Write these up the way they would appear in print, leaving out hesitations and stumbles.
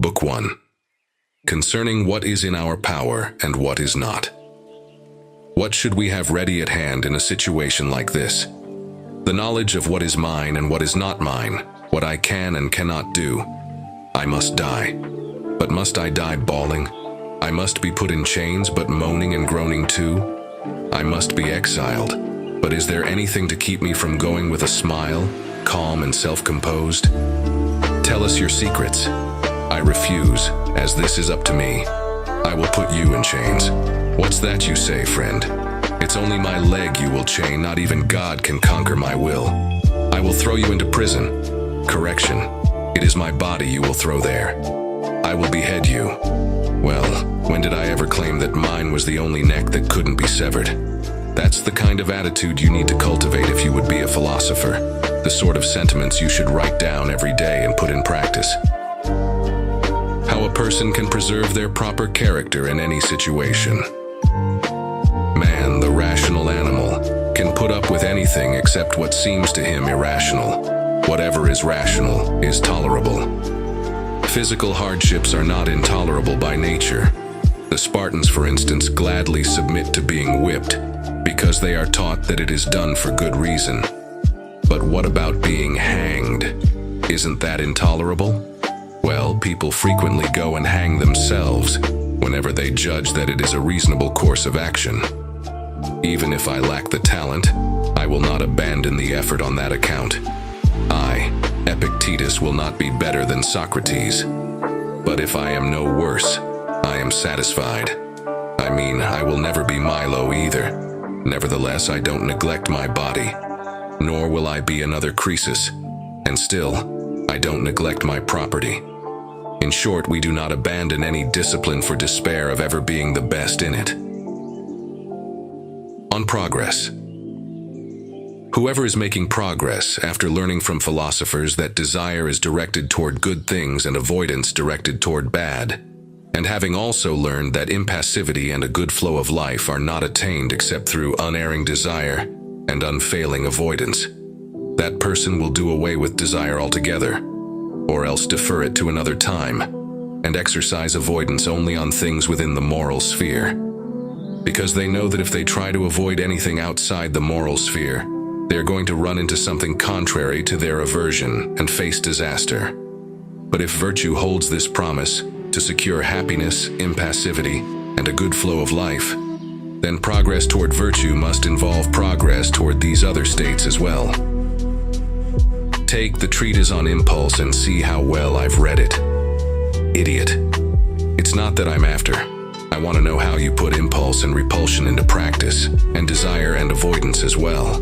Book 1. Concerning what is in our power and what is not. What should we have ready at hand in a situation like this? The knowledge of what is mine and what is not mine, what I can and cannot do. I must die. But must I die bawling? I must be put in chains, but moaning and groaning too? I must be exiled. But is there anything to keep me from going with a smile, calm and self-composed? Tell us your secrets. I refuse, as this is up to me. I will put you in chains. What's that you say, friend? It's only my leg you will chain, not even God can conquer my will. I will throw you into prison. Correction, it is my body you will throw there. I will behead you. Well, when did I ever claim that mine was the only neck that couldn't be severed? That's the kind of attitude you need to cultivate if you would be a philosopher. The sort of sentiments you should write down every day and put in practice. How a person can preserve their proper character in any situation. Man, the rational animal, can put up with anything except what seems to him irrational. Whatever is rational is tolerable. Physical hardships are not intolerable by nature. The Spartans, for instance, gladly submit to being whipped because they are taught that it is done for good reason. But what about being hanged? Isn't that intolerable? Well, people frequently go and hang themselves whenever they judge that it is a reasonable course of action. Even if I lack the talent, I will not abandon the effort on that account. I, Epictetus, will not be better than Socrates. But if I am no worse, I am satisfied. I mean, I will never be Milo either. Nevertheless, I don't neglect my body, nor will I be another Croesus, and still, I don't neglect my property. In short, we do not abandon any discipline for despair of ever being the best in it. On progress. Whoever is making progress after learning from philosophers that desire is directed toward good things and avoidance directed toward bad, and having also learned that impassivity and a good flow of life are not attained except through unerring desire and unfailing avoidance, that person will do away with desire altogether, or else defer it to another time, and exercise avoidance only on things within the moral sphere. Because they know that if they try to avoid anything outside the moral sphere, they are going to run into something contrary to their aversion and face disaster. But if virtue holds this promise to secure happiness, impassivity, and a good flow of life, then progress toward virtue must involve progress toward these other states as well. Take the treatise on impulse and see how well I've read it. Idiot. It's not that I'm after. I want to know how you put impulse and repulsion into practice, and desire and avoidance as well.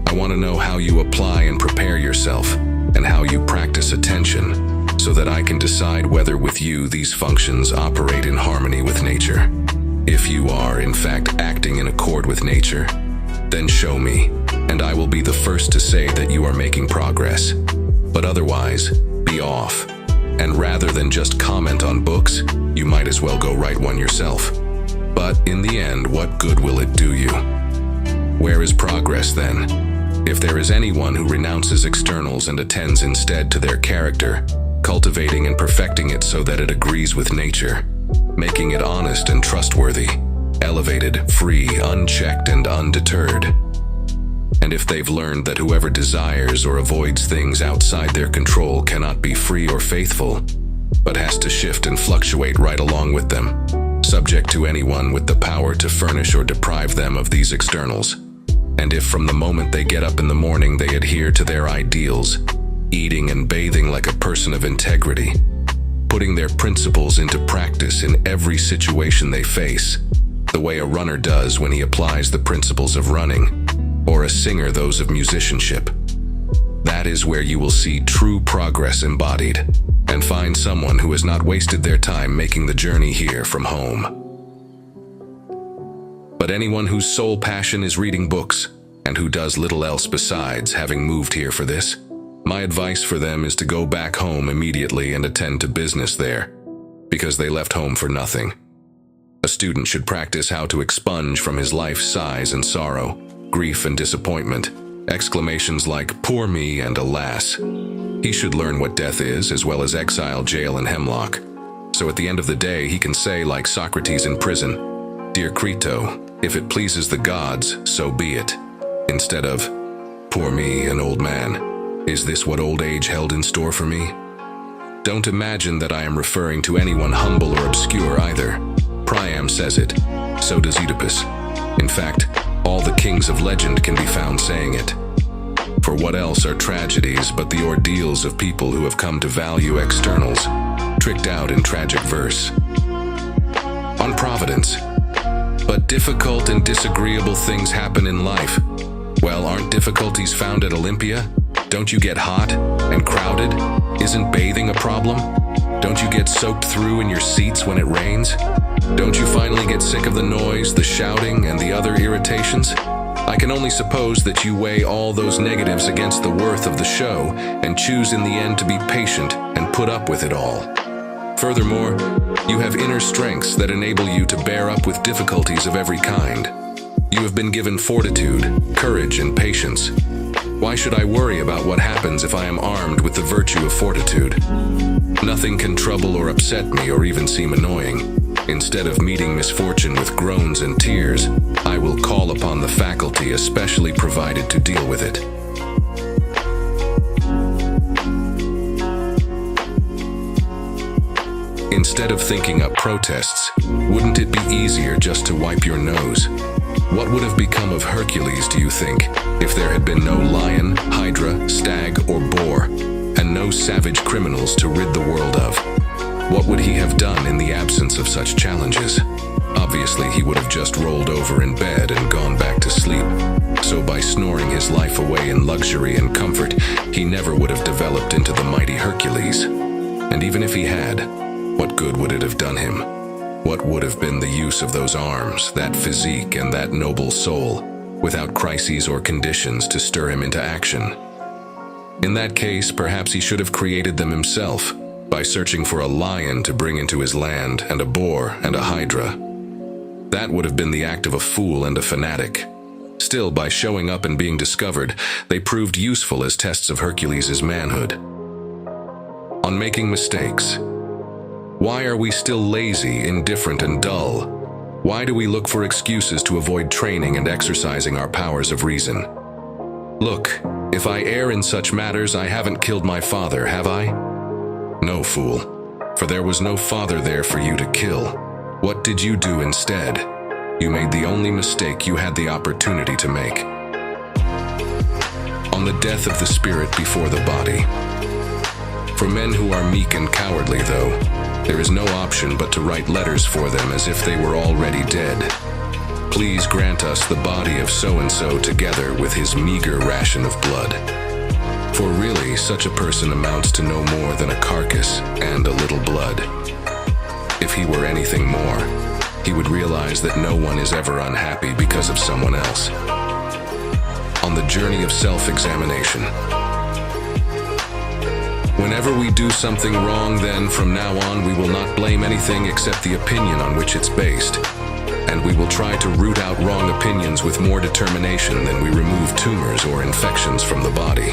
I want to know how you apply and prepare yourself, and how you practice attention, so that I can decide whether with you these functions operate in harmony with nature. If you are, in fact, acting in accord with nature, then show me, and I will be the first to say that you are making progress. But otherwise, be off. And rather than just comment on books, you might as well go write one yourself. But in the end, what good will it do you? Where is progress then? If there is anyone who renounces externals and attends instead to their character, cultivating and perfecting it so that it agrees with nature, making it honest and trustworthy, elevated, free, unchecked, and undeterred. And if they've learned that whoever desires or avoids things outside their control cannot be free or faithful, but has to shift and fluctuate right along with them, subject to anyone with the power to furnish or deprive them of these externals, and if from the moment they get up in the morning they adhere to their ideals, eating and bathing like a person of integrity, putting their principles into practice in every situation they face, the way a runner does when he applies the principles of running, or a singer those of musicianship. That is where you will see true progress embodied, and find someone who has not wasted their time making the journey here from home. But anyone whose sole passion is reading books, and who does little else besides, having moved here for this, my advice for them is to go back home immediately and attend to business there, because they left home for nothing. A student should practice how to expunge from his life sighs and sorrow, grief and disappointment, Exclamations like, "Poor me," and "Alas." He should learn what death is, as well as exile, jail, and hemlock. So at the end of the day, he can say, like Socrates in prison, "Dear Crito, if it pleases the gods, so be it," instead of, "Poor me, an old man. Is this what old age held in store for me?" Don't imagine that I am referring to anyone humble or obscure either. Priam says it. So does Oedipus. In fact, all the kings of legend can be found saying it. For what else are tragedies but the ordeals of people who have come to value externals, tricked out in tragic verse? On Providence. But difficult and disagreeable things happen in life. Well, aren't difficulties found at Olympia? Don't you get hot and crowded? Isn't bathing a problem? Don't you get soaked through in your seats when it rains? Don't you finally get sick of the noise, the shouting, and the other irritations? I can only suppose that you weigh all those negatives against the worth of the show and choose in the end to be patient and put up with it all. Furthermore, you have inner strengths that enable you to bear up with difficulties of every kind. You have been given fortitude, courage, and patience. Why should I worry about what happens if I am armed with the virtue of fortitude? Nothing can trouble or upset me or even seem annoying. Instead of meeting misfortune with groans and tears, I will call upon the faculty especially provided to deal with it. Instead of thinking up protests, wouldn't it be easier just to wipe your nose? What would have become of Hercules, do you think, if there had been no lion, hydra, stag, or boar, and no savage criminals to rid the world of? What would he have done in the absence of such challenges? Obviously, he would have just rolled over in bed and gone back to sleep. So by snoring his life away in luxury and comfort, he never would have developed into the mighty Hercules. And even if he had, what good would it have done him? What would have been the use of those arms, that physique, and that noble soul, without crises or conditions to stir him into action? In that case, perhaps he should have created them himself, by searching for a lion to bring into his land, and a boar and a hydra. That would have been the act of a fool and a fanatic. Still, by showing up and being discovered, they proved useful as tests of Hercules' manhood. On making mistakes. Why are we still lazy, indifferent, and dull? Why do we look for excuses to avoid training and exercising our powers of reason? Look, if I err in such matters, I haven't killed my father, have I? No, fool, for there was no father there for you to kill. What did you do instead? You made the only mistake you had the opportunity to make. On the death of the spirit before the body. For men who are meek and cowardly, though, there is no option but to write letters for them as if they were already dead. Please grant us the body of so-and-so together with his meager ration of blood. For really, such a person amounts to no more than a carcass and a little blood. If he were anything more, he would realize that no one is ever unhappy because of someone else. On the journey of self-examination. Whenever we do something wrong, then from now on we will not blame anything except the opinion on which it's based. And we will try to root out wrong opinions with more determination than we remove tumors or infections from the body.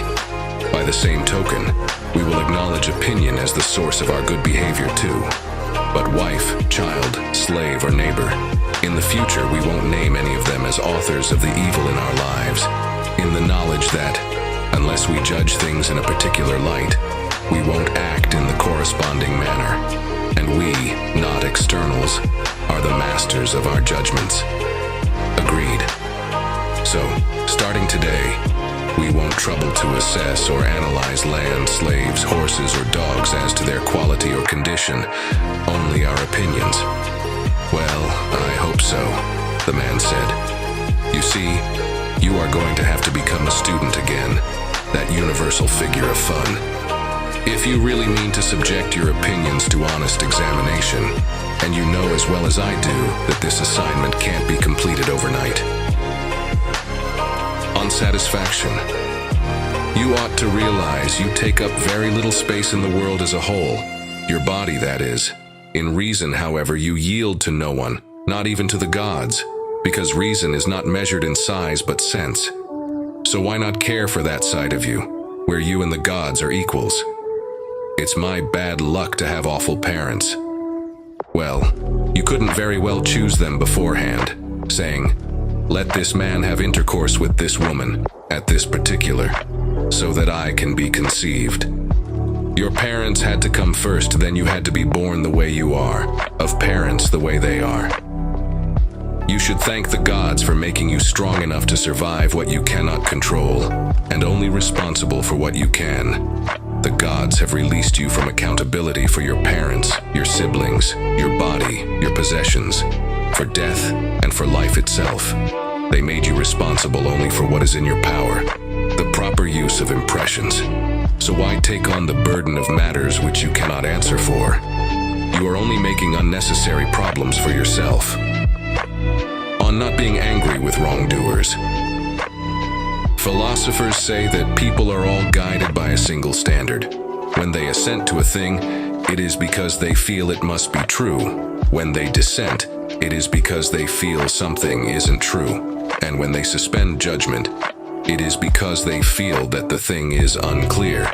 By the same token, we will acknowledge opinion as the source of our good behavior too. But wife, child, slave, or neighbor, in the future we won't name any of them as authors of the evil in our lives, in the knowledge that, unless we judge things in a particular light, we won't act in the corresponding manner, and we, not externals, are the masters of our judgments. Agreed. So, starting today, we won't trouble to assess or analyze land, slaves, horses, or dogs as to their quality or condition, only our opinions. Well, I hope so, the man said. You see, you are going to have to become a student again, that universal figure of fun. If you really mean to subject your opinions to honest examination, and you know as well as I do that this assignment can't be completed overnight. On satisfaction. You ought to realize you take up very little space in the world as a whole, your body, that is. In reason, however, you yield to no one, not even to the gods, because reason is not measured in size but sense. So why not care for that side of you, where you and the gods are equals? It's my bad luck to have awful parents. Well, you couldn't very well choose them beforehand, saying, let this man have intercourse with this woman, at this particular, so that I can be conceived. Your parents had to come first, then you had to be born the way you are, of parents the way they are. You should thank the gods for making you strong enough to survive what you cannot control, and only responsible for what you can. The gods have released you from accountability for your parents, your siblings, your body, your possessions, for death and for life itself. They made you responsible only for what is in your power, the proper use of impressions. So why take on the burden of matters which you cannot answer for? You are only making unnecessary problems for yourself. On not being angry with wrongdoers. Philosophers say that people are all guided by a single standard. When they assent to a thing, it is because they feel it must be true. When they dissent, it is because they feel something isn't true. And when they suspend judgment, it is because they feel that the thing is unclear.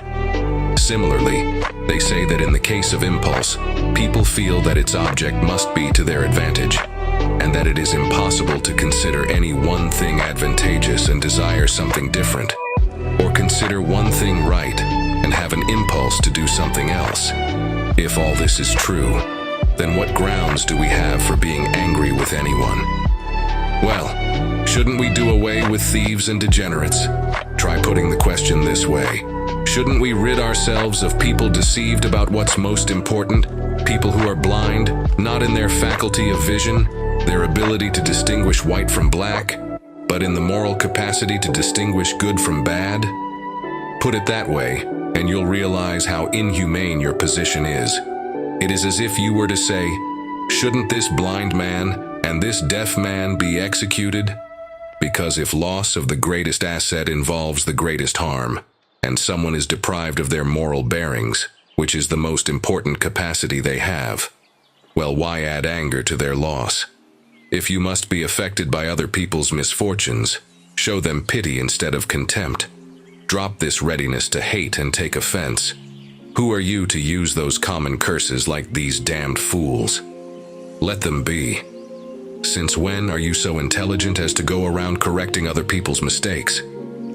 Similarly, they say that in the case of impulse, people feel that its object must be to their advantage, and that it is impossible to consider any one thing advantageous and desire something different, or consider one thing right and have an impulse to do something else. If all this is true, then what grounds do we have for being angry with anyone? Well, shouldn't we do away with thieves and degenerates? Try putting the question this way. Shouldn't we rid ourselves of people deceived about what's most important? People who are blind, not in their faculty of vision, their ability to distinguish white from black, but in the moral capacity to distinguish good from bad? Put it that way, and you'll realize how inhumane your position is. It is as if you were to say, shouldn't this blind man and this deaf man be executed? Because if loss of the greatest asset involves the greatest harm, and someone is deprived of their moral bearings, which is the most important capacity they have, well, why add anger to their loss? If you must be affected by other people's misfortunes, show them pity instead of contempt. Drop this readiness to hate and take offense. Who are you to use those common curses like these damned fools? Let them be. Since when are you so intelligent as to go around correcting other people's mistakes?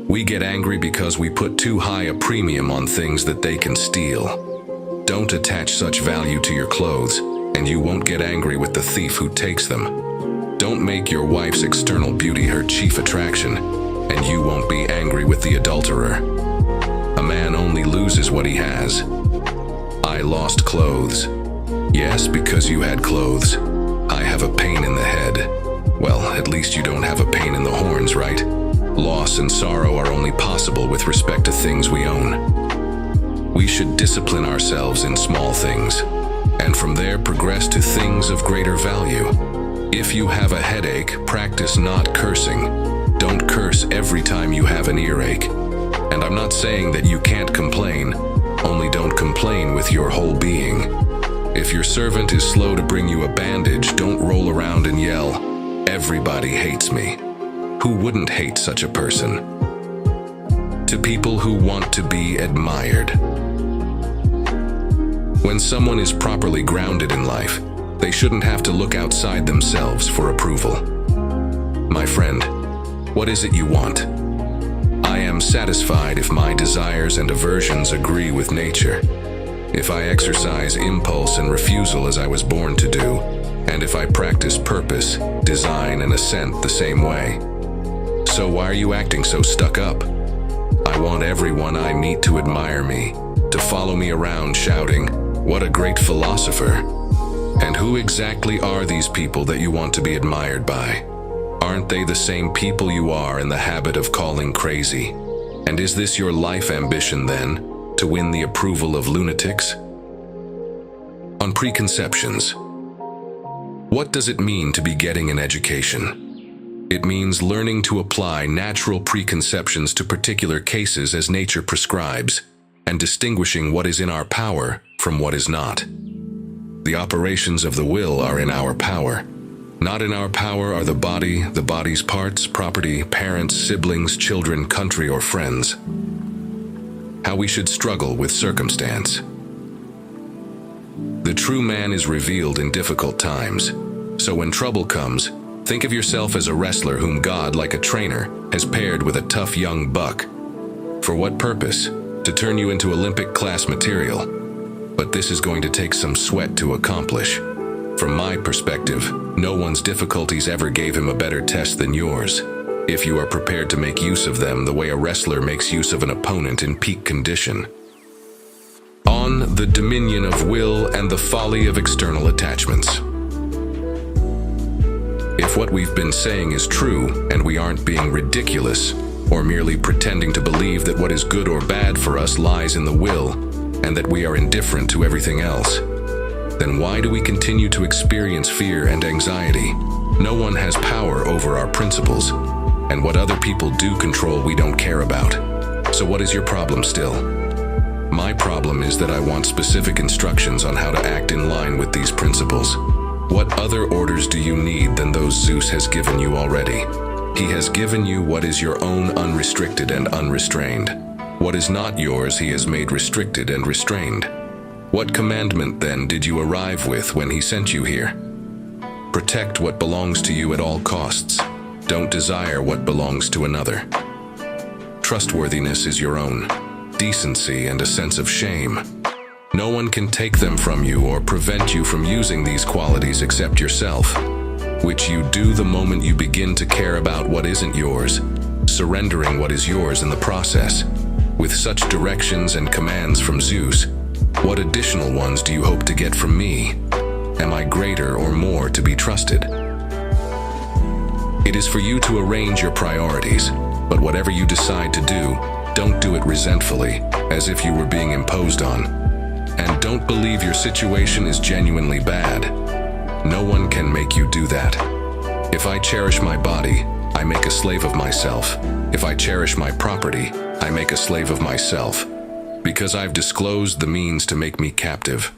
We get angry because we put too high a premium on things that they can steal. Don't attach such value to your clothes, and you won't get angry with the thief who takes them. Don't make your wife's external beauty her chief attraction, and you won't be angry with the adulterer. A man only loses what he has. I lost clothes. Yes, because you had clothes. I have a pain in the head. Well, at least you don't have a pain in the horns, right? Loss and sorrow are only possible with respect to things we own. We should discipline ourselves in small things, and from there progress to things of greater value. If you have a headache, practice not cursing. Don't curse every time you have an earache. And I'm not saying that you can't complain, only don't complain with your whole being. If your servant is slow to bring you a bandage, don't roll around and yell, "Everybody hates me." Who wouldn't hate such a person? To people who want to be admired. When someone is properly grounded in life, they shouldn't have to look outside themselves for approval. My friend, what is it you want? I am satisfied if my desires and aversions agree with nature, if I exercise impulse and refusal as I was born to do, and if I practice purpose, design, and assent the same way. So why are you acting so stuck up? I want everyone I meet to admire me, to follow me around shouting, "What a great philosopher!" And who exactly are these people that you want to be admired by? Aren't they the same people you are in the habit of calling crazy? And is this your life ambition then, to win the approval of lunatics? On preconceptions. What does it mean to be getting an education? It means learning to apply natural preconceptions to particular cases as nature prescribes, and distinguishing what is in our power from what is not. The operations of the will are in our power. Not in our power are the body, the body's parts, property, parents, siblings, children, country, or friends. How we should struggle with circumstance. The true man is revealed in difficult times. So when trouble comes, think of yourself as a wrestler whom God, like a trainer, has paired with a tough young buck. For what purpose? To turn you into Olympic-class material. But this is going to take some sweat to accomplish. From my perspective, no one's difficulties ever gave him a better test than yours, if you are prepared to make use of them the way a wrestler makes use of an opponent in peak condition. On the dominion of will and the folly of external attachments. If what we've been saying is true, and we aren't being ridiculous, or merely pretending to believe that what is good or bad for us lies in the will, and that we are indifferent to everything else, then why do we continue to experience fear and anxiety? No one has power over our principles, and what other people do control we don't care about. So what is your problem still? My problem is that I want specific instructions on how to act in line with these principles. What other orders do you need than those Zeus has given you already? He has given you what is your own, unrestricted and unrestrained. What is not yours he has made restricted and restrained. What commandment, then, did you arrive with when he sent you here? Protect what belongs to you at all costs. Don't desire what belongs to another. Trustworthiness is your own. Decency and a sense of shame. No one can take them from you or prevent you from using these qualities except yourself, which you do the moment you begin to care about what isn't yours, surrendering what is yours in the process. With such directions and commands from Zeus, what additional ones do you hope to get from me? Am I greater or more to be trusted? It is for you to arrange your priorities, but whatever you decide to do, don't do it resentfully, as if you were being imposed on. And don't believe your situation is genuinely bad. No one can make you do that. If I cherish my body, I make a slave of myself. If I cherish my property, I make a slave of myself. Because I've disclosed the means to make me captive.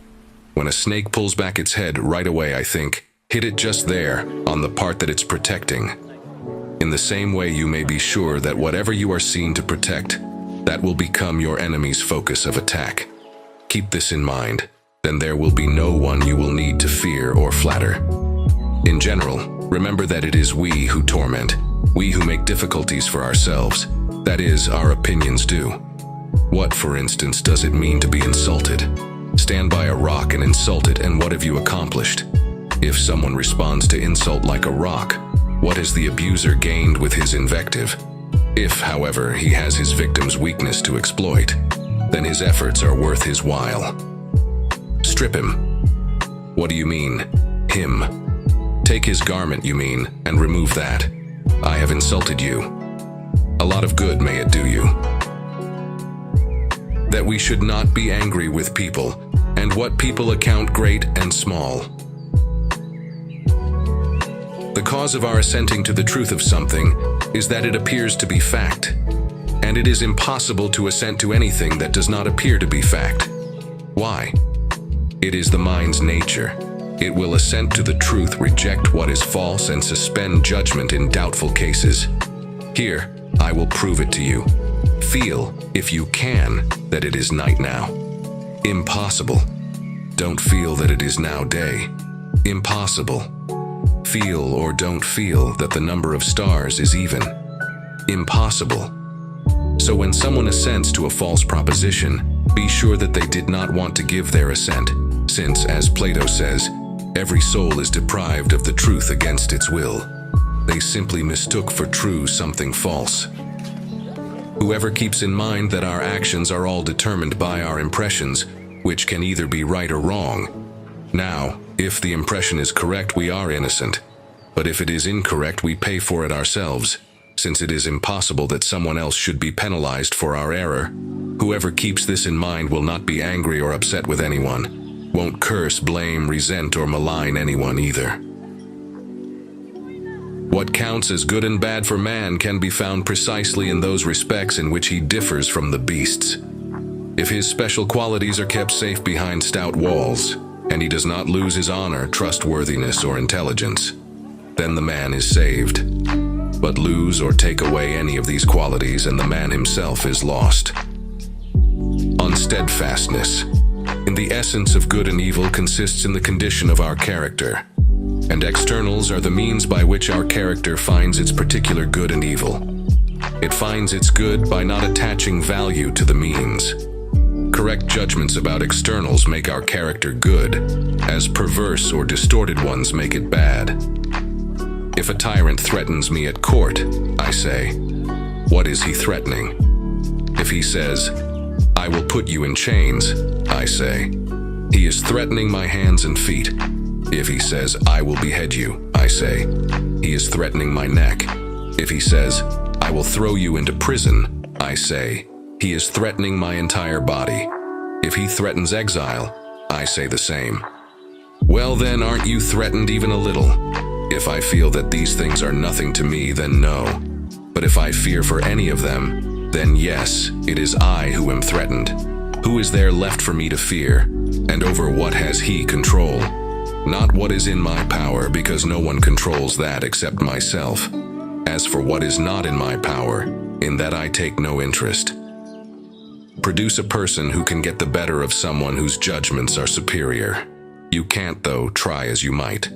When a snake pulls back its head, right away I think, hit it just there, on the part that it's protecting. In the same way, you may be sure that whatever you are seen to protect, that will become your enemy's focus of attack. Keep this in mind, then there will be no one you will need to fear or flatter. In general, remember that it is we who torment, we who make difficulties for ourselves, that is, our opinions do. What, for instance, does it mean to be insulted? Stand by a rock and insult it, and what have you accomplished? If someone responds to insult like a rock, what has the abuser gained with his invective? If, however, he has his victim's weakness to exploit, then his efforts are worth his while. Strip him. What do you mean, him? Take his garment, you mean, and remove that. I have insulted you. A lot of good may it do you. That we should not be angry with people, and what people account great and small. The cause of our assenting to the truth of something is that it appears to be fact, and it is impossible to assent to anything that does not appear to be fact. Why? It is the mind's nature. It will assent to the truth, reject what is false, and suspend judgment in doubtful cases. Here, I will prove it to you. Feel, if you can, that it is night now. Impossible. Don't feel that it is now day. Impossible. Feel or don't feel that the number of stars is even. Impossible. So when someone assents to a false proposition, be sure that they did not want to give their assent, since, as Plato says, every soul is deprived of the truth against its will. They simply mistook for true something false. Whoever keeps in mind that our actions are all determined by our impressions, which can either be right or wrong. Now, if the impression is correct, we are innocent. But if it is incorrect, we pay for it ourselves, since it is impossible that someone else should be penalized for our error. Whoever keeps this in mind will not be angry or upset with anyone, won't curse, blame, resent, or malign anyone either. What counts as good and bad for man can be found precisely in those respects in which he differs from the beasts. If his special qualities are kept safe behind stout walls, and he does not lose his honor, trustworthiness, or intelligence. then the man is saved. But lose or take away any of these qualities and the man himself is lost. Unsteadfastness, in the essence of good and evil, consists in the condition of our character, and externals are the means by which our character finds its particular good and evil. It finds its good by not attaching value to the means. Correct judgments about externals make our character good, as perverse or distorted ones make it bad. If a tyrant threatens me at court, I say, what is he threatening? If he says, I will put you in chains, I say, he is threatening my hands and feet. If he says, I will behead you, I say, he is threatening my neck. If he says, I will throw you into prison, I say, he is threatening my entire body. If he threatens exile, I say the same. Well then, aren't you threatened even a little? If I feel that these things are nothing to me, then no. But if I fear for any of them, then yes, it is I who am threatened. Who is there left for me to fear? And over what has he control? Not what is in my power, because no one controls that except myself. As for what is not in my power, in that I take no interest. Produce a person who can get the better of someone whose judgments are superior. You can't, though, try as you might.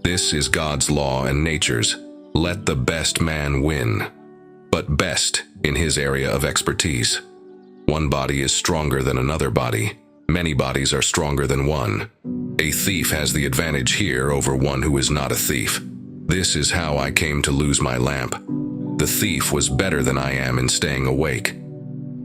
This is God's law and nature's. Let the best man win. But best in his area of expertise. One body is stronger than another body. Many bodies are stronger than one. A thief has the advantage here over one who is not a thief. This is how I came to lose my lamp. The thief was better than I am in staying awake.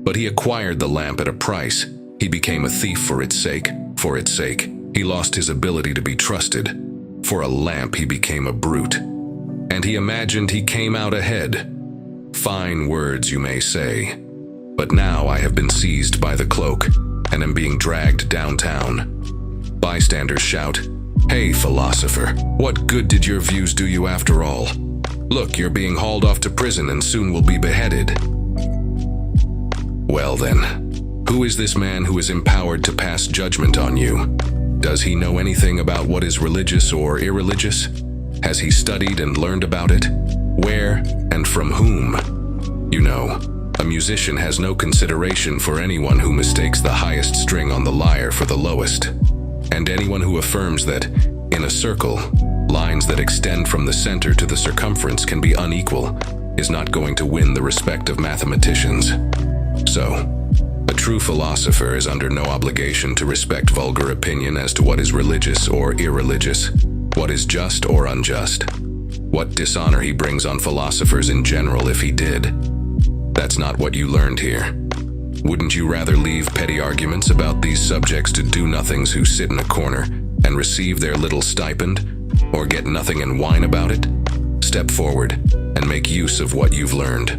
But he acquired the lamp at a price. He became a thief for its sake. For its sake, he lost his ability to be trusted. For a lamp, he became a brute. And he imagined he came out ahead. Fine words, you may say. But now I have been seized by the cloak and am being dragged downtown. Bystanders shout, "Hey, philosopher, what good did your views do you after all? Look, you're being hauled off to prison and soon will be beheaded." Well then, who is this man who is empowered to pass judgment on you? Does he know anything about what is religious or irreligious? Has he studied and learned about it? Where and from whom? You know, a musician has no consideration for anyone who mistakes the highest string on the lyre for the lowest. And anyone who affirms that, in a circle, lines that extend from the center to the circumference can be unequal, is not going to win the respect of mathematicians. So, a true philosopher is under no obligation to respect vulgar opinion as to what is religious or irreligious, what is just or unjust, what dishonor he brings on philosophers in general if he did. That's not what you learned here. Wouldn't you rather leave petty arguments about these subjects to do-nothings who sit in a corner and receive their little stipend, or get nothing and whine about it? Step forward and make use of what you've learned.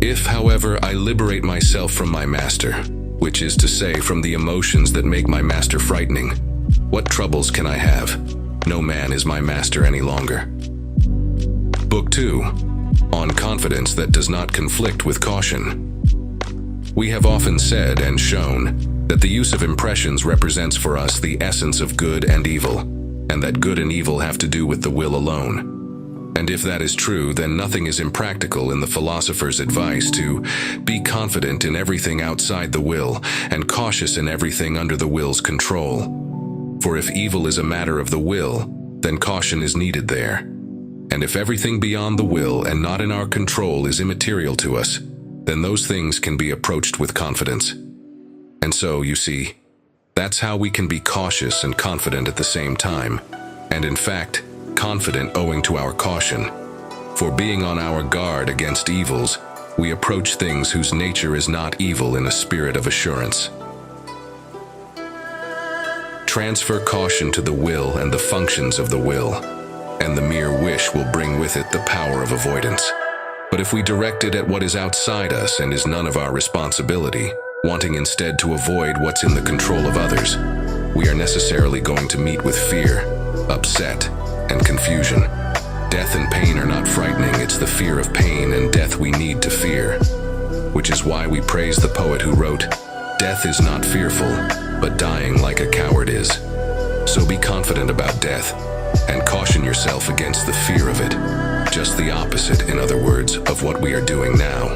If, however, I liberate myself from my master, which is to say from the emotions that make my master frightening, what troubles can I have? No man is my master any longer. Book 2. On confidence that does not conflict with caution. We have often said and shown that the use of impressions represents for us the essence of good and evil, and that good and evil have to do with the will alone. And if that is true, then nothing is impractical in the philosopher's advice to be confident in everything outside the will and cautious in everything under the will's control. For if evil is a matter of the will, then caution is needed there. And if everything beyond the will and not in our control is immaterial to us, then those things can be approached with confidence. And so, you see, that's how we can be cautious and confident at the same time, and in fact, confident owing to our caution. For being on our guard against evils, we approach things whose nature is not evil in a spirit of assurance. Transfer caution to the will and the functions of the will, and the mere wish will bring with it the power of avoidance. But if we direct it at what is outside us and is none of our responsibility, wanting instead to avoid what's in the control of others, we are necessarily going to meet with fear, upset, and confusion. Death and pain are not frightening, it's the fear of pain and death we need to fear. Which is why we praise the poet who wrote, "Death is not fearful, but dying like a coward is." So be confident about death, and caution yourself against the fear of it. Just the opposite, in other words, of what we are doing now.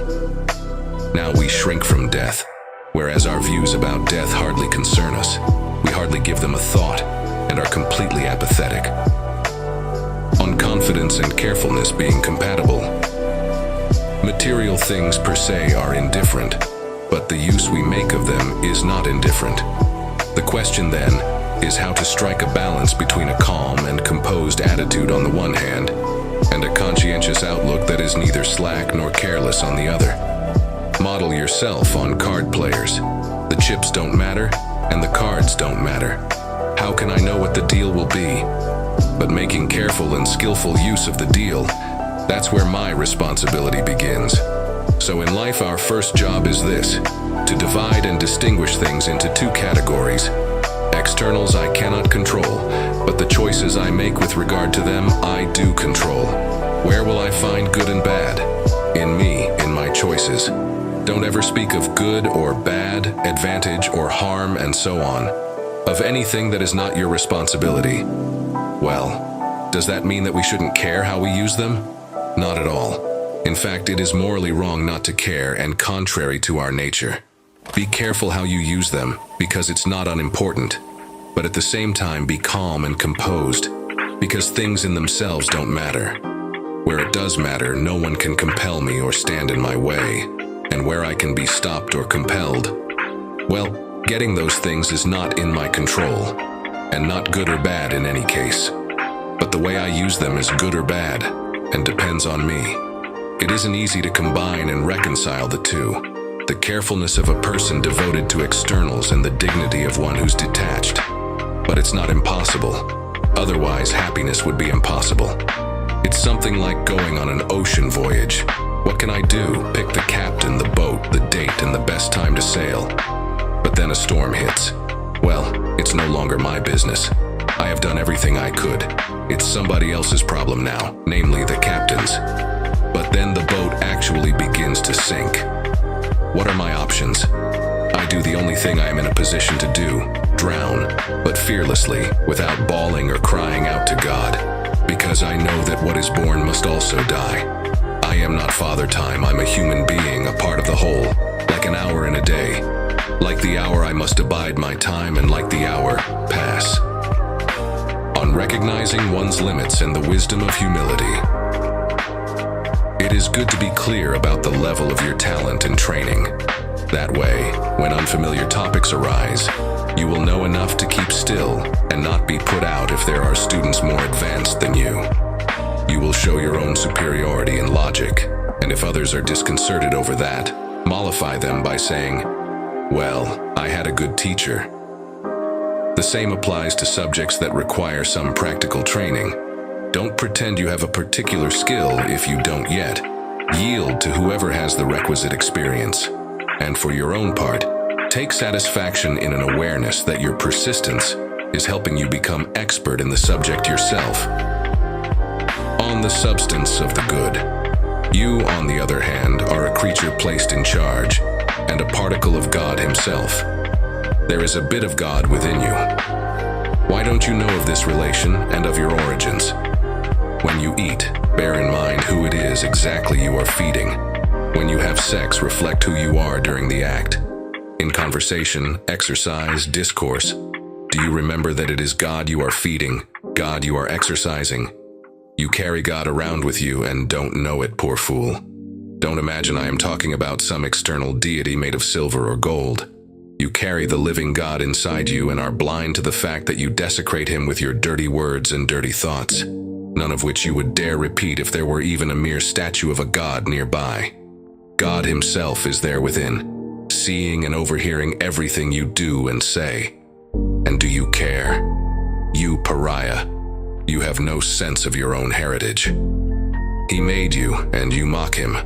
Now we shrink from death, whereas our views about death hardly concern us. We hardly give them a thought, and are completely apathetic. On confidence and carefulness being compatible. Material things per se are indifferent, but the use we make of them is not indifferent. The question then is how to strike a balance between a calm and composed attitude on the one hand, and a conscientious outlook that is neither slack nor careless on the other. Model yourself on card players. The chips don't matter, and the cards don't matter. How can I know what the deal will be? But making careful and skillful use of the deal, that's where my responsibility begins. So in life, our first job is this: to divide and distinguish things into two categories. Externals I cannot control, but the choices I make with regard to them, I do control. Where will I find good and bad? In me, in my choices. Don't ever speak of good or bad, advantage or harm, and so on, of anything that is not your responsibility. Well, does that mean that we shouldn't care how we use them? Not at all. In fact, it is morally wrong not to care and contrary to our nature. Be careful how you use them, because it's not unimportant. But at the same time, be calm and composed, because things in themselves don't matter. Where it does matter, no one can compel me or stand in my way. And where I can be stopped or compelled, well, getting those things is not in my control, and not good or bad in any case. But the way I use them is good or bad, and depends on me. It isn't easy to combine and reconcile the two. The carefulness of a person devoted to externals and the dignity of one who's detached. But it's not impossible. Otherwise, happiness would be impossible. It's something like going on an ocean voyage. What can I do? Pick the captain, the boat, the date, and the best time to sail. But then a storm hits. Well, it's no longer my business. I have done everything I could. It's somebody else's problem now, namely the captain's. But then the boat actually begins to sink. What are my options? I do the only thing I am in a position to do, drown, but fearlessly, without bawling or crying out to God, because I know that what is born must also die. I am not Father Time, I'm a human being, a part of the whole, like an hour in a day. Like the hour I must abide my time, and like the hour, pass. On recognizing one's limits and the wisdom of humility. It is good to be clear about the level of your talent and training. That way, when unfamiliar topics arise, you will know enough to keep still and not be put out if there are students more advanced than you. You will show your own superiority in logic, and if others are disconcerted over that, mollify them by saying, "Well, I had a good teacher." The same applies to subjects that require some practical training. Don't pretend you have a particular skill if you don't yet. Yield to whoever has the requisite experience. And for your own part, take satisfaction in an awareness that your persistence is helping you become expert in the subject yourself. On the substance of the good. You, on the other hand, are a creature placed in charge, and a particle of God himself. There is a bit of God within you. Why don't you know of this relation and of your origins? When you eat, bear in mind who it is exactly you are feeding. When you have sex, reflect who you are during the act. In conversation, exercise, discourse, do you remember that it is God you are feeding, God you are exercising? You carry God around with you and don't know it, poor fool. Don't imagine I am talking about some external deity made of silver or gold. You carry the living God inside you and are blind to the fact that you desecrate him with your dirty words and dirty thoughts, none of which you would dare repeat if there were even a mere statue of a God nearby. God himself is there within, seeing and overhearing everything you do and say. And do you care? You pariah. You have no sense of your own heritage. He made you, and you mock him.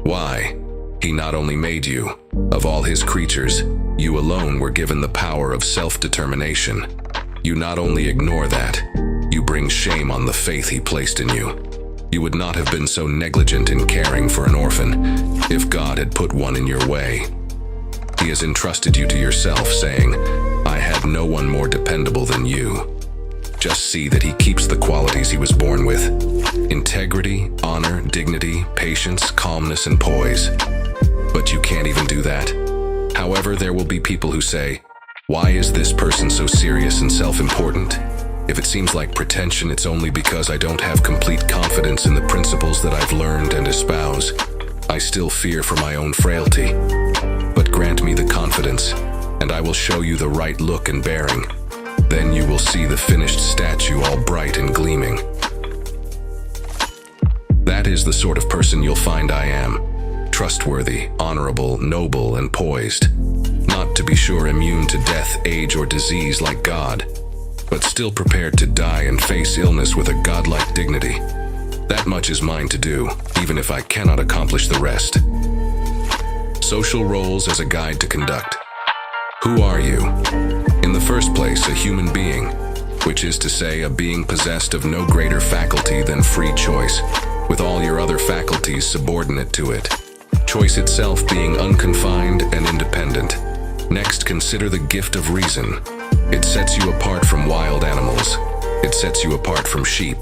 Why? He not only made you, of all his creatures, you alone were given the power of self-determination. You not only ignore that, you bring shame on the faith he placed in you. You would not have been so negligent in caring for an orphan if God had put one in your way. He has entrusted you to yourself, saying, "I had no one more dependable than you." just see that he keeps the qualities he was born with: integrity, honor, dignity, patience, calmness, and poise. But you can't even do that. However, there will be people who say, "Why is this person so serious and self-important? If it seems like pretension, it's only because I don't have complete confidence in the principles that I've learned and espouse. I still fear for my own frailty. But grant me the confidence, and I will show you the right look and bearing. Then you will see the finished statue all bright and gleaming." That is the sort of person you'll find I am. Trustworthy, honorable, noble, and poised. Not, to be sure, immune to death, age, or disease like God, but still prepared to die and face illness with a godlike dignity. That much is mine to do, even if I cannot accomplish the rest. Social roles as a guide to conduct. Who are you? In the first place, a human being, which is to say, a being possessed of no greater faculty than free choice, with all your other faculties subordinate to it. Choice itself being unconfined and independent. Next, consider the gift of reason. It sets you apart from wild animals. It sets you apart from sheep.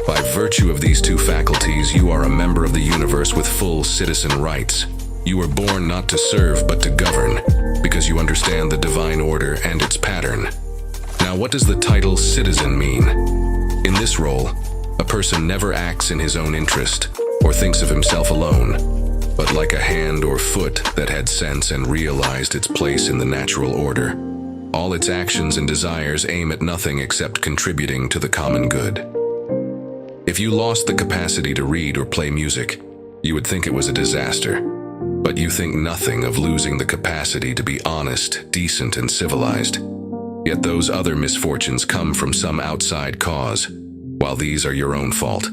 By virtue of these two faculties, you are a member of the universe with full citizen rights. You were born not to serve but to govern, because you understand the divine order and its pattern. Now, what does the title citizen mean? In this role, a person never acts in his own interest or thinks of himself alone, but like a hand or foot that had sense and realized its place in the natural order. All its actions and desires aim at nothing except contributing to the common good. If you lost the capacity to read or play music, you would think it was a disaster. But you think nothing of losing the capacity to be honest, decent, and civilized. Yet those other misfortunes come from some outside cause, while these are your own fault.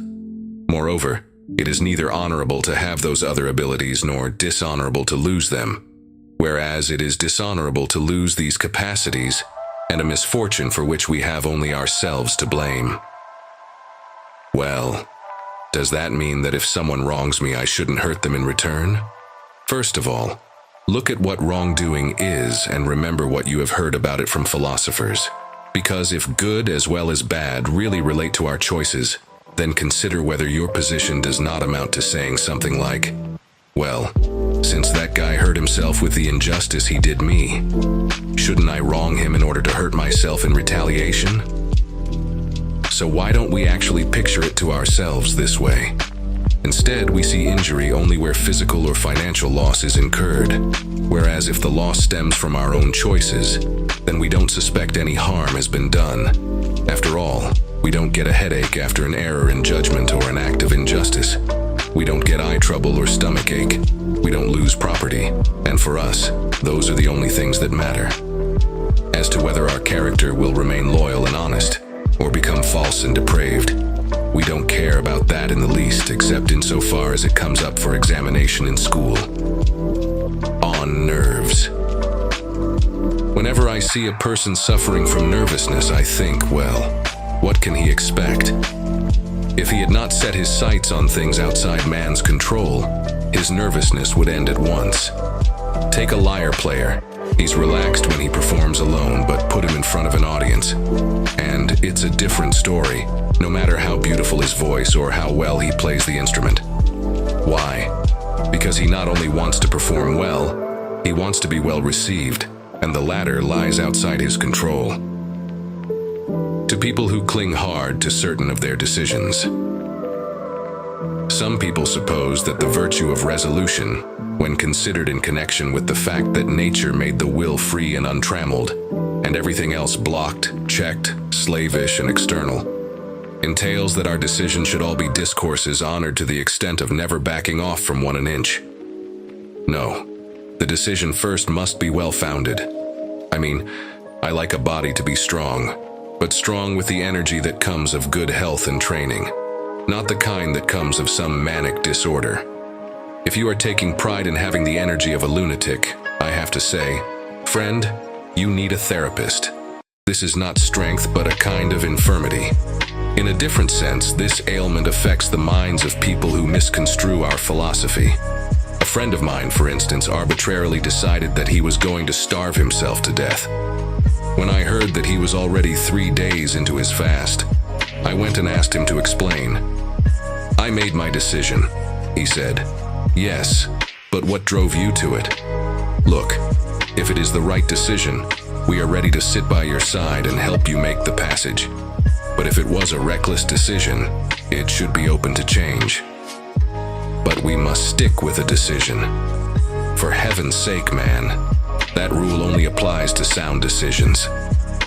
Moreover, it is neither honorable to have those other abilities nor dishonorable to lose them, whereas it is dishonorable to lose these capacities and a misfortune for which we have only ourselves to blame. Well, does that mean that if someone wrongs me, I shouldn't hurt them in return? First of all, look at what wrongdoing is and remember what you have heard about it from philosophers. Because if good as well as bad really relate to our choices, then consider whether your position does not amount to saying something like, "Well, since that guy hurt himself with the injustice he did me, shouldn't I wrong him in order to hurt myself in retaliation?" So why don't we actually picture it to ourselves this way? Instead, we see injury only where physical or financial loss is incurred, whereas if the loss stems from our own choices, then we don't suspect any harm has been done. After all, we don't get a headache after an error in judgment or an act of injustice. We don't get eye trouble or stomach ache. We don't lose property, and for us, those are the only things that matter. As to whether our character will remain loyal and honest, or become false and depraved, we don't care about that in the least, except insofar as it comes up for examination in school. On nerves. Whenever I see a person suffering from nervousness, I think, well, what can he expect? If he had not set his sights on things outside man's control, his nervousness would end at once. Take a lyre player. He's relaxed when he performs alone, but put him in front of an audience, and it's a different story, no matter how beautiful his voice or how well he plays the instrument. Why? Because he not only wants to perform well, he wants to be well received, and the latter lies outside his control. To people who cling hard to certain of their decisions. Some people suppose that the virtue of resolution, when considered in connection with the fact that nature made the will free and untrammeled, and everything else blocked, checked, slavish, and external, entails that our decisions should all be discourses honored to the extent of never backing off from one an inch. No, the decision first must be well-founded. I mean, I like a body to be strong, but strong with the energy that comes of good health and training, not the kind that comes of some manic disorder. If you are taking pride in having the energy of a lunatic, I have to say, friend, you need a therapist. This is not strength, but a kind of infirmity. In a different sense, this ailment affects the minds of people who misconstrue our philosophy. A friend of mine, for instance, arbitrarily decided that he was going to starve himself to death. When I heard that he was already 3 days into his fast, I went and asked him to explain. "I made my decision," he said. "Yes, but what drove you to it?" "Look, if it is the right decision, we are ready to sit by your side and help you make the passage. But if it was a reckless decision, it should be open to change. But we must stick with a decision. For heaven's sake, man, that rule only applies to sound decisions.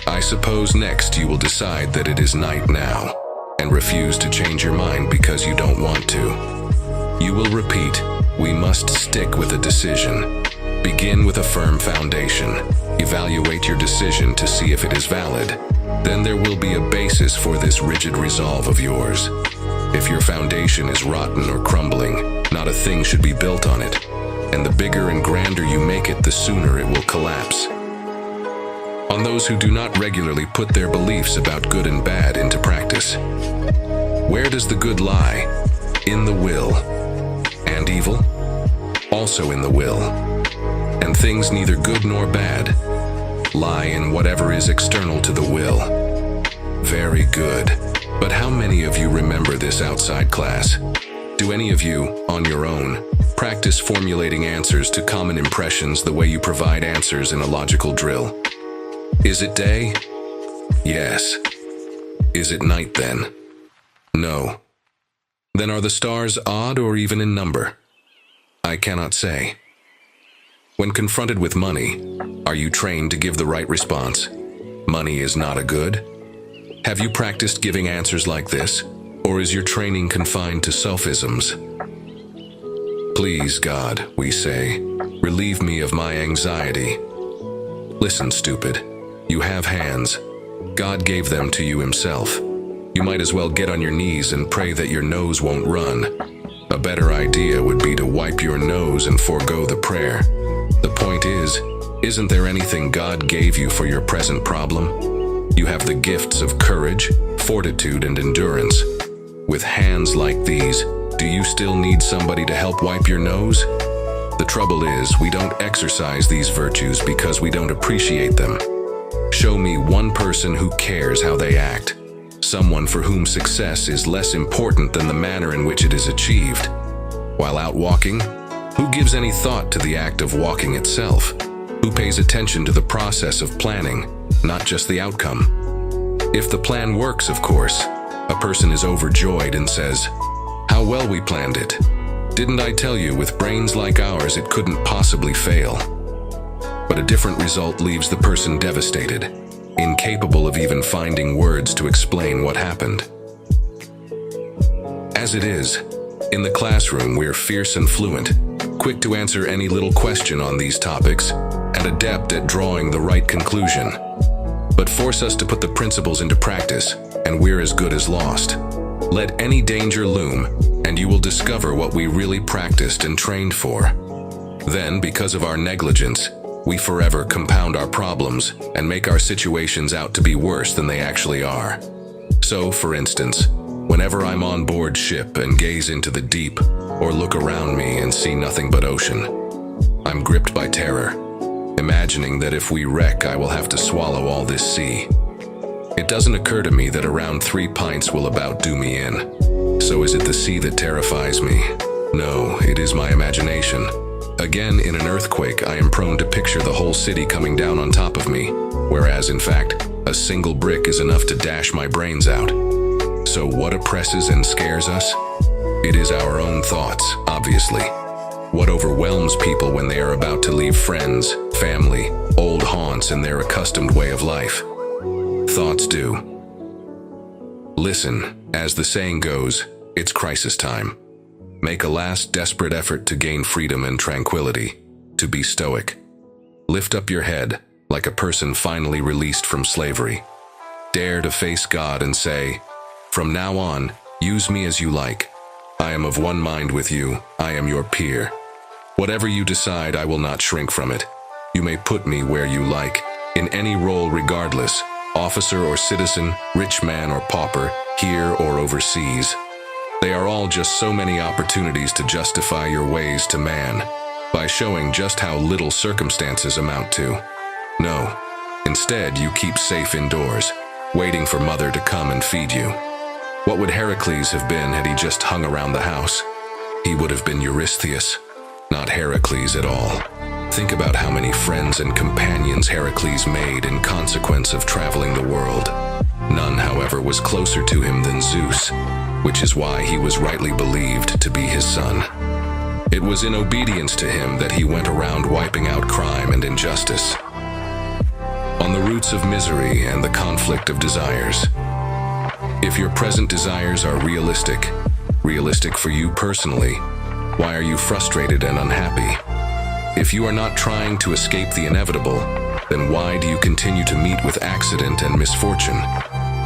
I suppose next you will decide that it is night now, and refuse to change your mind because you don't want to. You will repeat, we must stick with a decision. Begin with a firm foundation. Evaluate your decision to see if it is valid. Then there will be a basis for this rigid resolve of yours. If your foundation is rotten or crumbling, not a thing should be built on it. And the bigger and grander you make it, the sooner it will collapse. On those who do not regularly put their beliefs about good and bad into practice. Where does the good lie? In the will. And evil? Also in the will. And things neither good nor bad lie in whatever is external to the will. Very good. But how many of you remember this outside class? Do any of you, on your own, practice formulating answers to common impressions the way you provide answers in a logical drill? Is it day? Yes. Is it night then? No. Then are the stars odd or even in number? I cannot say. When confronted with money, are you trained to give the right response? Money is not a good? Have you practiced giving answers like this, or is your training confined to sophisms? Please, God, we say, relieve me of my anxiety. Listen, stupid, you have hands. God gave them to you himself. You might as well get on your knees and pray that your nose won't run. A better idea would be to wipe your nose and forego the prayer. The point is, isn't there anything God gave you for your present problem? You have the gifts of courage, fortitude, and endurance. With hands like these, do you still need somebody to help wipe your nose? The trouble is, we don't exercise these virtues because we don't appreciate them. Show me one person who cares how they act. Someone for whom success is less important than the manner in which it is achieved. While out walking, who gives any thought to the act of walking itself? Who pays attention to the process of planning, not just the outcome? If the plan works, of course, a person is overjoyed and says, "How well we planned it. Didn't I tell you, with brains like ours, it couldn't possibly fail?" But a different result leaves the person devastated, incapable of even finding words to explain what happened. As it is, in the classroom we're fierce and fluent, quick to answer any little question on these topics, and adept at drawing the right conclusion. But force us to put the principles into practice, and we're as good as lost. Let any danger loom, and you will discover what we really practiced and trained for. Then, because of our negligence, we forever compound our problems and make our situations out to be worse than they actually are. So, for instance, whenever I'm on board ship and gaze into the deep, or look around me and see nothing but ocean, I'm gripped by terror, imagining that if we wreck, I will have to swallow all this sea. It doesn't occur to me that around 3 pints will about do me in. So is it the sea that terrifies me? No, it is my imagination. Again, in an earthquake, I am prone to picture the whole city coming down on top of me, whereas, in fact, a single brick is enough to dash my brains out. So what oppresses and scares us? It is our own thoughts, obviously. What overwhelms people when they are about to leave friends, family, old haunts, and their accustomed way of life? Thoughts do. Listen, as the saying goes, it's crisis time. Make a last desperate effort to gain freedom and tranquility, to be stoic. Lift up your head, like a person finally released from slavery. Dare to face God and say, "From now on, use me as you like. I am of one mind with you, I am your peer. Whatever you decide, I will not shrink from it. You may put me where you like, in any role regardless, officer or citizen, rich man or pauper, here or overseas. They are all just so many opportunities to justify your ways to man. by showing just how little circumstances amount to. No, instead you keep safe indoors, waiting for mother to come and feed you. What would Heracles have been had he just hung around the house? He would have been Eurystheus, not Heracles at all. Think about how many friends and companions Heracles made in consequence of traveling the world. None, however, was closer to him than Zeus, which is why he was rightly believed to be his son. It was in obedience to him that he went around wiping out crime and injustice. On the roots of misery and the conflict of desires. If your present desires are realistic for you personally, why are you frustrated and unhappy? If you are not trying to escape the inevitable, then why do you continue to meet with accident and misfortune?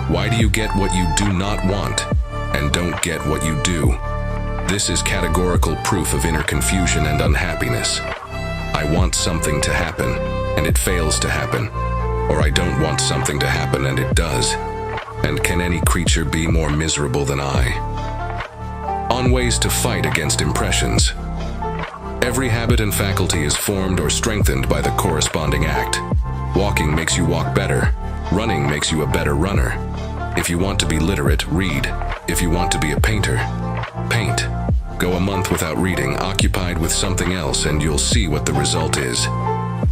Why do you get what you do not want and don't get what you do? This is categorical proof of inner confusion and unhappiness. I want something to happen, and it fails to happen. Or I don't want something to happen, and it does. And can any creature be more miserable than I? On ways to fight against impressions. Every habit and faculty is formed or strengthened by the corresponding act. Walking makes you walk better. Running makes you a better runner. If you want to be literate, read. If you want to be a painter, paint. Go a month without reading, occupied with something else, and you'll see what the result is.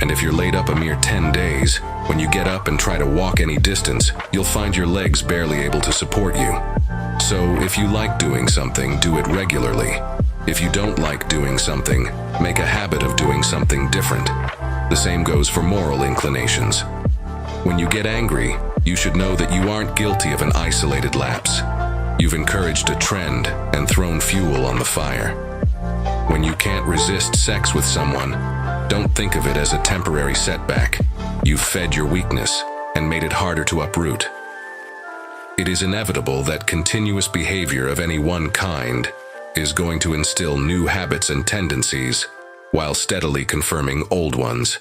And if you're laid up a mere 10 days, when you get up and try to walk any distance, you'll find your legs barely able to support you. So if you like doing something, do it regularly. If you don't like doing something, make a habit of doing something different. The same goes for moral inclinations. When you get angry, you should know that you aren't guilty of an isolated lapse. You've encouraged a trend and thrown fuel on the fire. When you can't resist sex with someone, don't think of it as a temporary setback. You've fed your weakness and made it harder to uproot. It is inevitable that continuous behavior of any one kind is going to instill new habits and tendencies while steadily confirming old ones.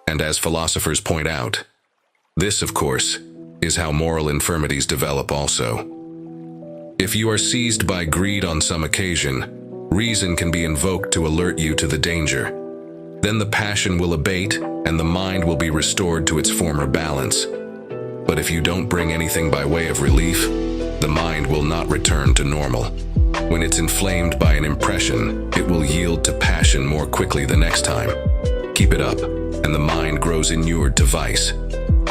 And as philosophers point out, this, of course, is how moral infirmities develop also. If you are seized by greed on some occasion, reason can be invoked to alert you to the danger. Then the passion will abate and the mind will be restored to its former balance. But if you don't bring anything by way of relief, the mind will not return to normal. When it's inflamed by an impression, it will yield to passion more quickly the next time. Keep it up, and the mind grows inured to vice.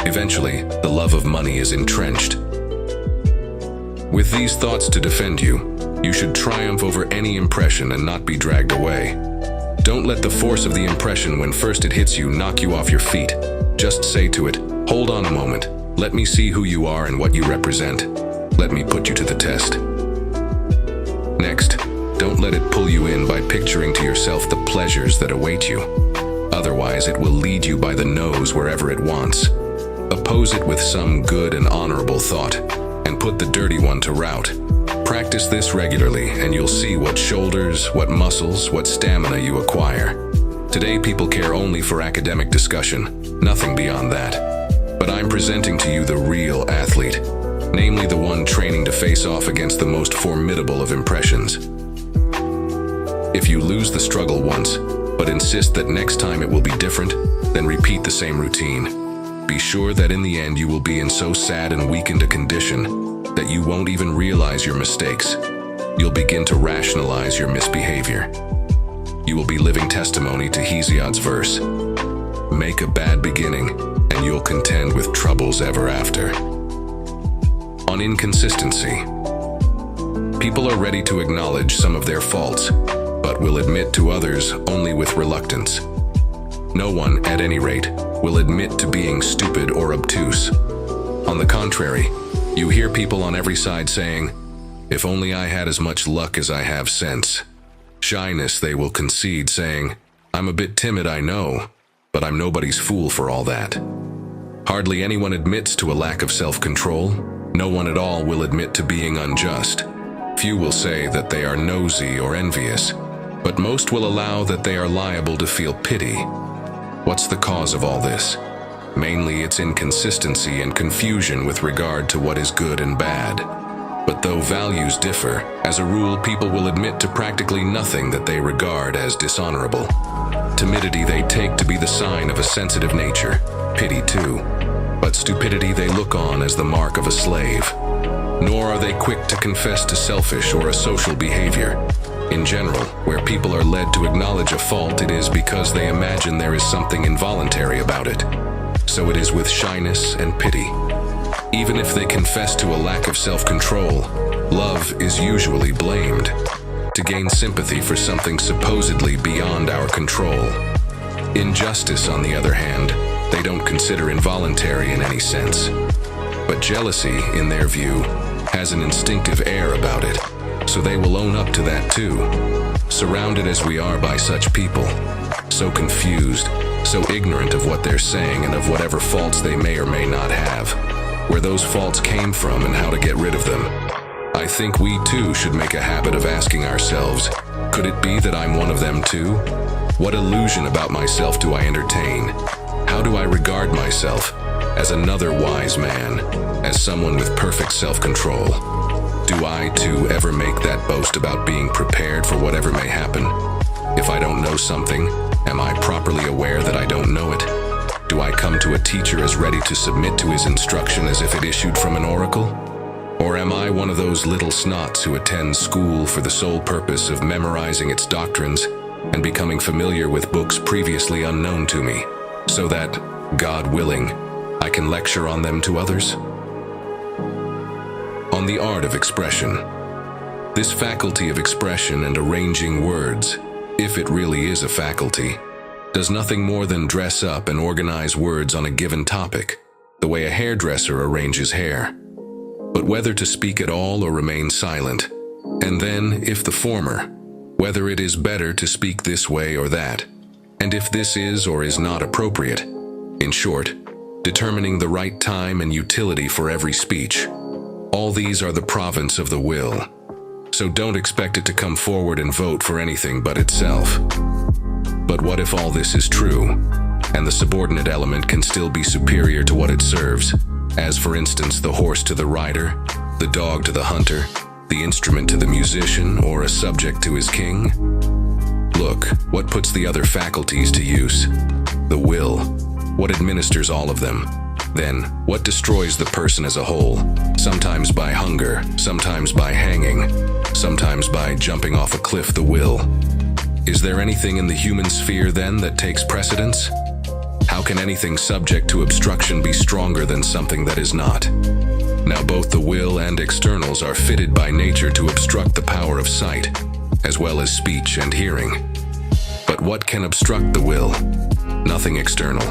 Eventually, the love of money is entrenched. With these thoughts to defend you, you should triumph over any impression and not be dragged away. Don't let the force of the impression when first it hits you knock you off your feet. Just say to it, "Hold on a moment. Let me see who you are and what you represent. Let me put you to the test." Next, don't let it pull you in by picturing to yourself the pleasures that await you. Otherwise, it will lead you by the nose wherever it wants. Oppose it with some good and honorable thought, and put the dirty one to rout. Practice this regularly, and you'll see what shoulders, what muscles, what stamina you acquire. Today, people care only for academic discussion, nothing beyond that. But I'm presenting to you the real athlete, namely the one training to face off against the most formidable of impressions. If you lose the struggle once, but insist that next time it will be different, then repeat the same routine. Be sure that in the end you will be in so sad and weakened a condition that you won't even realize your mistakes. You'll begin to rationalize your misbehavior. You will be living testimony to Hesiod's verse. Make a bad beginning, and you'll contend with troubles ever after. On inconsistency. People are ready to acknowledge some of their faults, but will admit to others only with reluctance. No one, at any rate, will admit to being stupid or obtuse. On the contrary, you hear people on every side saying, "If only I had as much luck as I have sense." Shyness they will concede, saying, "I'm a bit timid, I know, but I'm nobody's fool for all that." Hardly anyone admits to a lack of self-control. No one at all will admit to being unjust. Few will say that they are nosy or envious, but most will allow that they are liable to feel pity. What's the cause of all this? Mainly it's inconsistency and confusion with regard to what is good and bad. But though values differ, as a rule people will admit to practically nothing that they regard as dishonorable. Timidity they take to be the sign of a sensitive nature, pity too. But stupidity they look on as the mark of a slave. Nor are they quick to confess to selfish or asocial behavior. In general, where people are led to acknowledge a fault, it is because they imagine there is something involuntary about it. So it is with shyness and pity. Even if they confess to a lack of self-control, love is usually blamed to gain sympathy for something supposedly beyond our control. Injustice, on the other hand, they don't consider involuntary in any sense. But jealousy, in their view, has an instinctive air about it, so they will own up to that too. Surrounded as we are by such people, so confused, so ignorant of what they're saying and of whatever faults they may or may not have, where those faults came from and how to get rid of them, I think we too should make a habit of asking ourselves, could it be that I'm one of them too? What illusion about myself do I entertain? How do I regard myself? As another wise man, as someone with perfect self-control? Do I too ever make that boast about being prepared for whatever may happen? If I don't know something, am I properly aware that I don't know it? Do I come to a teacher as ready to submit to his instruction as if it issued from an oracle? Or am I one of those little snots who attend school for the sole purpose of memorizing its doctrines and becoming familiar with books previously unknown to me, so that, God willing, I can lecture on them to others? On the art of expression. This faculty of expression and arranging words, if it really is a faculty, does nothing more than dress up and organize words on a given topic, the way a hairdresser arranges hair. But whether to speak at all or remain silent, and then, if the former, whether it is better to speak this way or that, and if this is or is not appropriate. In short, determining the right time and utility for every speech. All these are the province of the will, so don't expect it to come forward and vote for anything but itself. But what if all this is true, and the subordinate element can still be superior to what it serves, as for instance the horse to the rider, the dog to the hunter, the instrument to the musician, or a subject to his king? Look, what puts the other faculties to use? The will. What administers all of them? Then, what destroys the person as a whole, sometimes by hunger, sometimes by hanging, sometimes by jumping off a cliff? The will. Is there anything in the human sphere, then, that takes precedence? How can anything subject to obstruction be stronger than something that is not? Now both the will and externals are fitted by nature to obstruct the power of sight, as well as speech and hearing. But what can obstruct the will? Nothing external.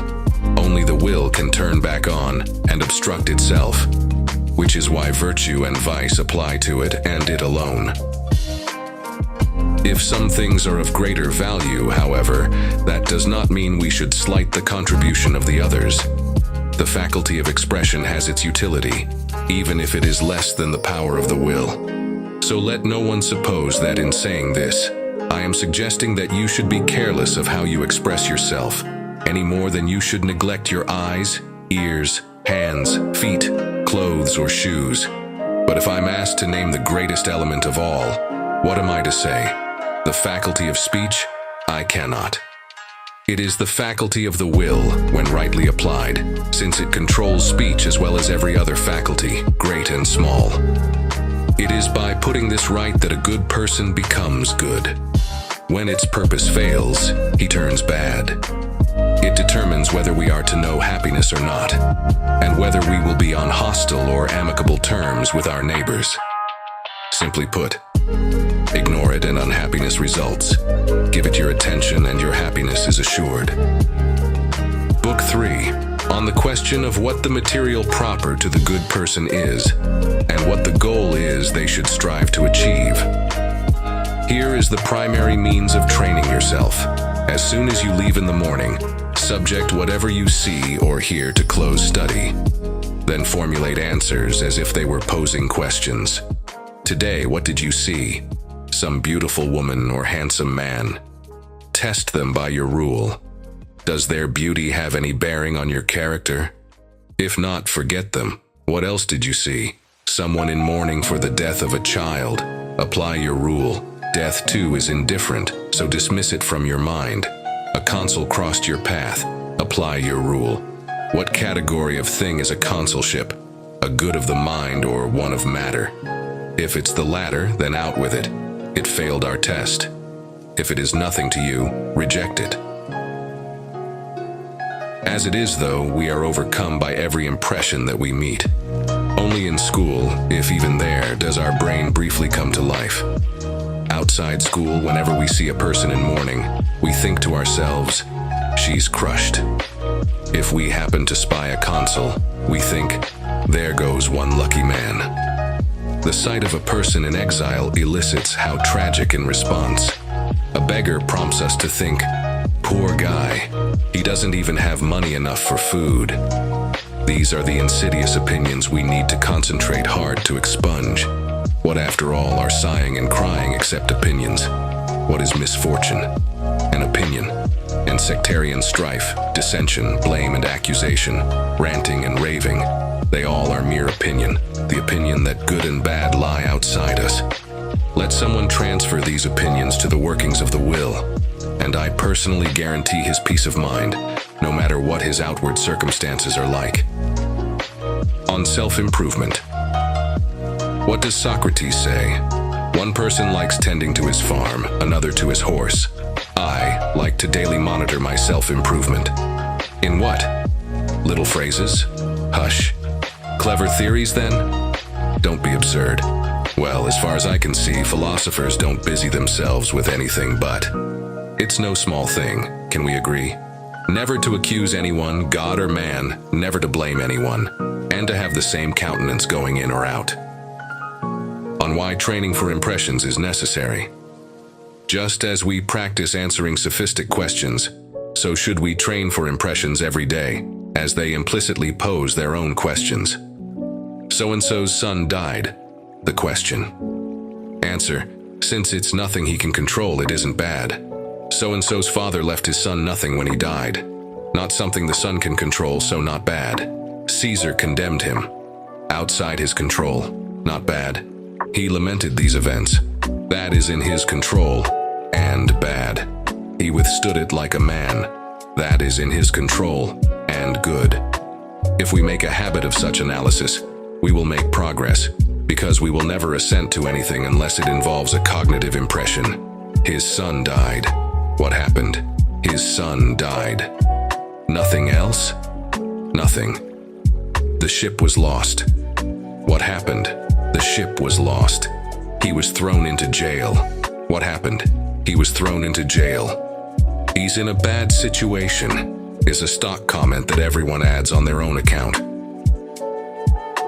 Only the will can turn back on and obstruct itself, which is why virtue and vice apply to it and it alone. If some things are of greater value, however, that does not mean we should slight the contribution of the others. The faculty of expression has its utility, even if it is less than the power of the will. So let no one suppose that in saying this, I am suggesting that you should be careless of how you express yourself, any more than you should neglect your eyes, ears, hands, feet, clothes, or shoes. But if I'm asked to name the greatest element of all, what am I to say? The faculty of speech? I cannot. It is the faculty of the will, when rightly applied, since it controls speech as well as every other faculty, great and small. It is by putting this right that a good person becomes good. When its purpose fails, he turns bad. It determines whether we are to know happiness or not, and whether we will be on hostile or amicable terms with our neighbors. Simply put, ignore it and unhappiness results. Give it your attention and your happiness is assured. Book 3, on the question of what the material proper to the good person is, and what the goal is they should strive to achieve. Here is the primary means of training yourself. As soon as you leave in the morning, subject whatever you see or hear to close study. Then formulate answers as if they were posing questions. Today, what did you see? Some beautiful woman or handsome man? Test them by your rule. Does their beauty have any bearing on your character? If not, forget them. What else did you see? Someone in mourning for the death of a child. Apply your rule. Death too is indifferent, so dismiss it from your mind. A consul crossed your path. Apply your rule. What category of thing is a consulship? A good of the mind or one of matter? If it's the latter, then out with it. It failed our test. If it is nothing to you, reject it. As it is, though, we are overcome by every impression that we meet. Only in school, if even there, does our brain briefly come to life. Outside school, whenever we see a person in mourning, we think to ourselves, she's crushed. If we happen to spy a consul, we think, there goes one lucky man. The sight of a person in exile elicits how tragic in response. A beggar prompts us to think, poor guy, he doesn't even have money enough for food. These are the insidious opinions we need to concentrate hard to expunge. What, after all, are sighing and crying except opinions? What is misfortune? An opinion. And sectarian strife, dissension, blame and accusation, ranting and raving, they all are mere opinion, the opinion that good and bad lie outside us. Let someone transfer these opinions to the workings of the will, and I personally guarantee his peace of mind, no matter what his outward circumstances are like. On self-improvement. What does Socrates say? One person likes tending to his farm, another to his horse. I like to daily monitor my self-improvement. In what? Little phrases? Hush. Clever theories, then? Don't be absurd. Well, as far as I can see, philosophers don't busy themselves with anything but. It's no small thing, can we agree? Never to accuse anyone, God or man, never to blame anyone, and to have the same countenance going in or out. On why training for impressions is necessary. Just as we practice answering sophistic questions, so should we train for impressions every day, as they implicitly pose their own questions. So-and-so's son died. The question. Answer, since it's nothing he can control, it isn't bad. So-and-so's father left his son nothing when he died. Not something the son can control, so not bad. Caesar condemned him. Outside his control, not bad. He lamented these events. That is in his control, and bad. He withstood it like a man. That is in his control, and good. If we make a habit of such analysis, we will make progress, because we will never assent to anything unless it involves a cognitive impression. His son died. What happened? His son died. Nothing else? Nothing. The ship was lost. What happened? The ship was lost. He was thrown into jail. What happened? He was thrown into jail. He's in a bad situation is a stock comment that everyone adds on their own account.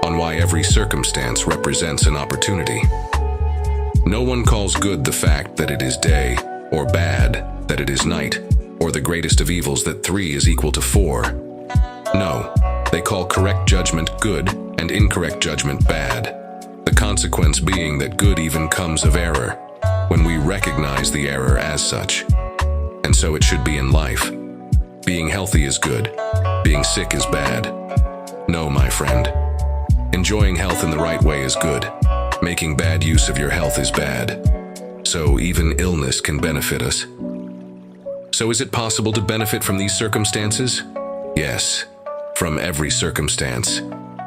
On why every circumstance represents an opportunity. No one calls good the fact that it is day, or bad that it is night, or the greatest of evils that 3 is equal to 4. No, they call correct judgment good and incorrect judgment bad. The consequence being that good even comes of error, when we recognize the error as such. And so it should be in life. Being healthy is good, being sick is bad. No, my friend. Enjoying health in the right way is good. Making bad use of your health is bad. So even illness can benefit us. So is it possible to benefit from these circumstances? Yes, from every circumstance,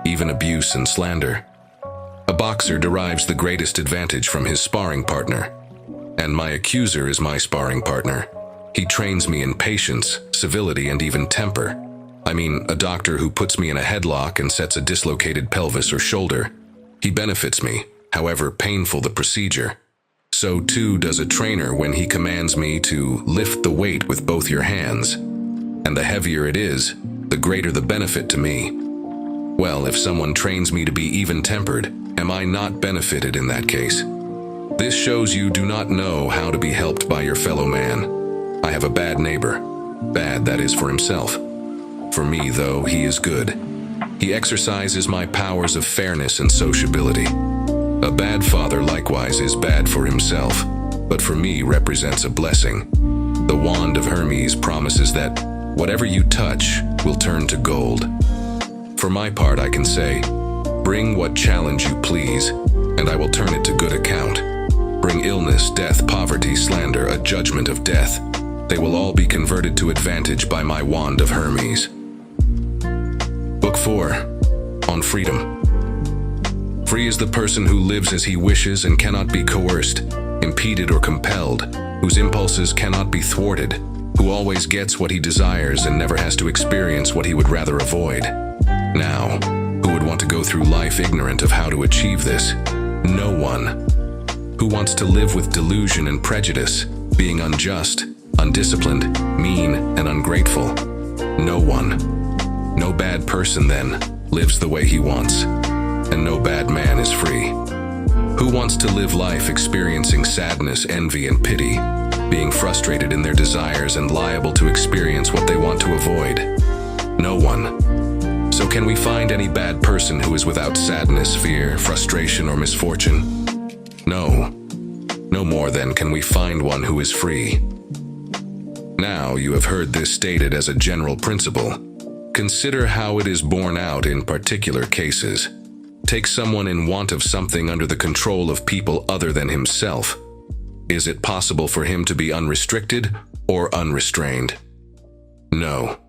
even abuse and slander. A boxer derives the greatest advantage from his sparring partner, and my accuser is my sparring partner. He trains me in patience, civility, and even temper. I mean, a doctor who puts me in a headlock and sets a dislocated pelvis or shoulder. He benefits me, however painful the procedure. So too does a trainer when he commands me to lift the weight with both your hands. And the heavier it is, the greater the benefit to me. Well, if someone trains me to be even-tempered, am I not benefited in that case? This shows you do not know how to be helped by your fellow man. I have a bad neighbor. Bad, that is, for himself. For me, though, he is good. He exercises my powers of fairness and sociability. A bad father likewise is bad for himself, but for me represents a blessing. The wand of Hermes promises that whatever you touch will turn to gold. For my part, I can say, Bring what challenge you please, and I will turn it to good account. Bring illness, death, poverty, slander, a judgment of death. They will all be converted to advantage by my wand of Hermes. Book 4. On Freedom. Free is the person who lives as he wishes and cannot be coerced, impeded, or compelled, whose impulses cannot be thwarted, who always gets what he desires and never has to experience what he would rather avoid. Now, who would want to go through life ignorant of how to achieve this? No one. Who wants to live with delusion and prejudice, being unjust, undisciplined, mean, and ungrateful? No one. No bad person, then, lives the way he wants, and no bad man is free. Who wants to live life experiencing sadness, envy, and pity, being frustrated in their desires and liable to experience what they want to avoid? No one. So can we find any bad person who is without sadness, fear, frustration, or misfortune? No. No more then can we find one who is free. Now you have heard this stated as a general principle. Consider how it is borne out in particular cases. Take someone in want of something under the control of people other than himself. Is it possible for him to be unrestricted or unrestrained? No.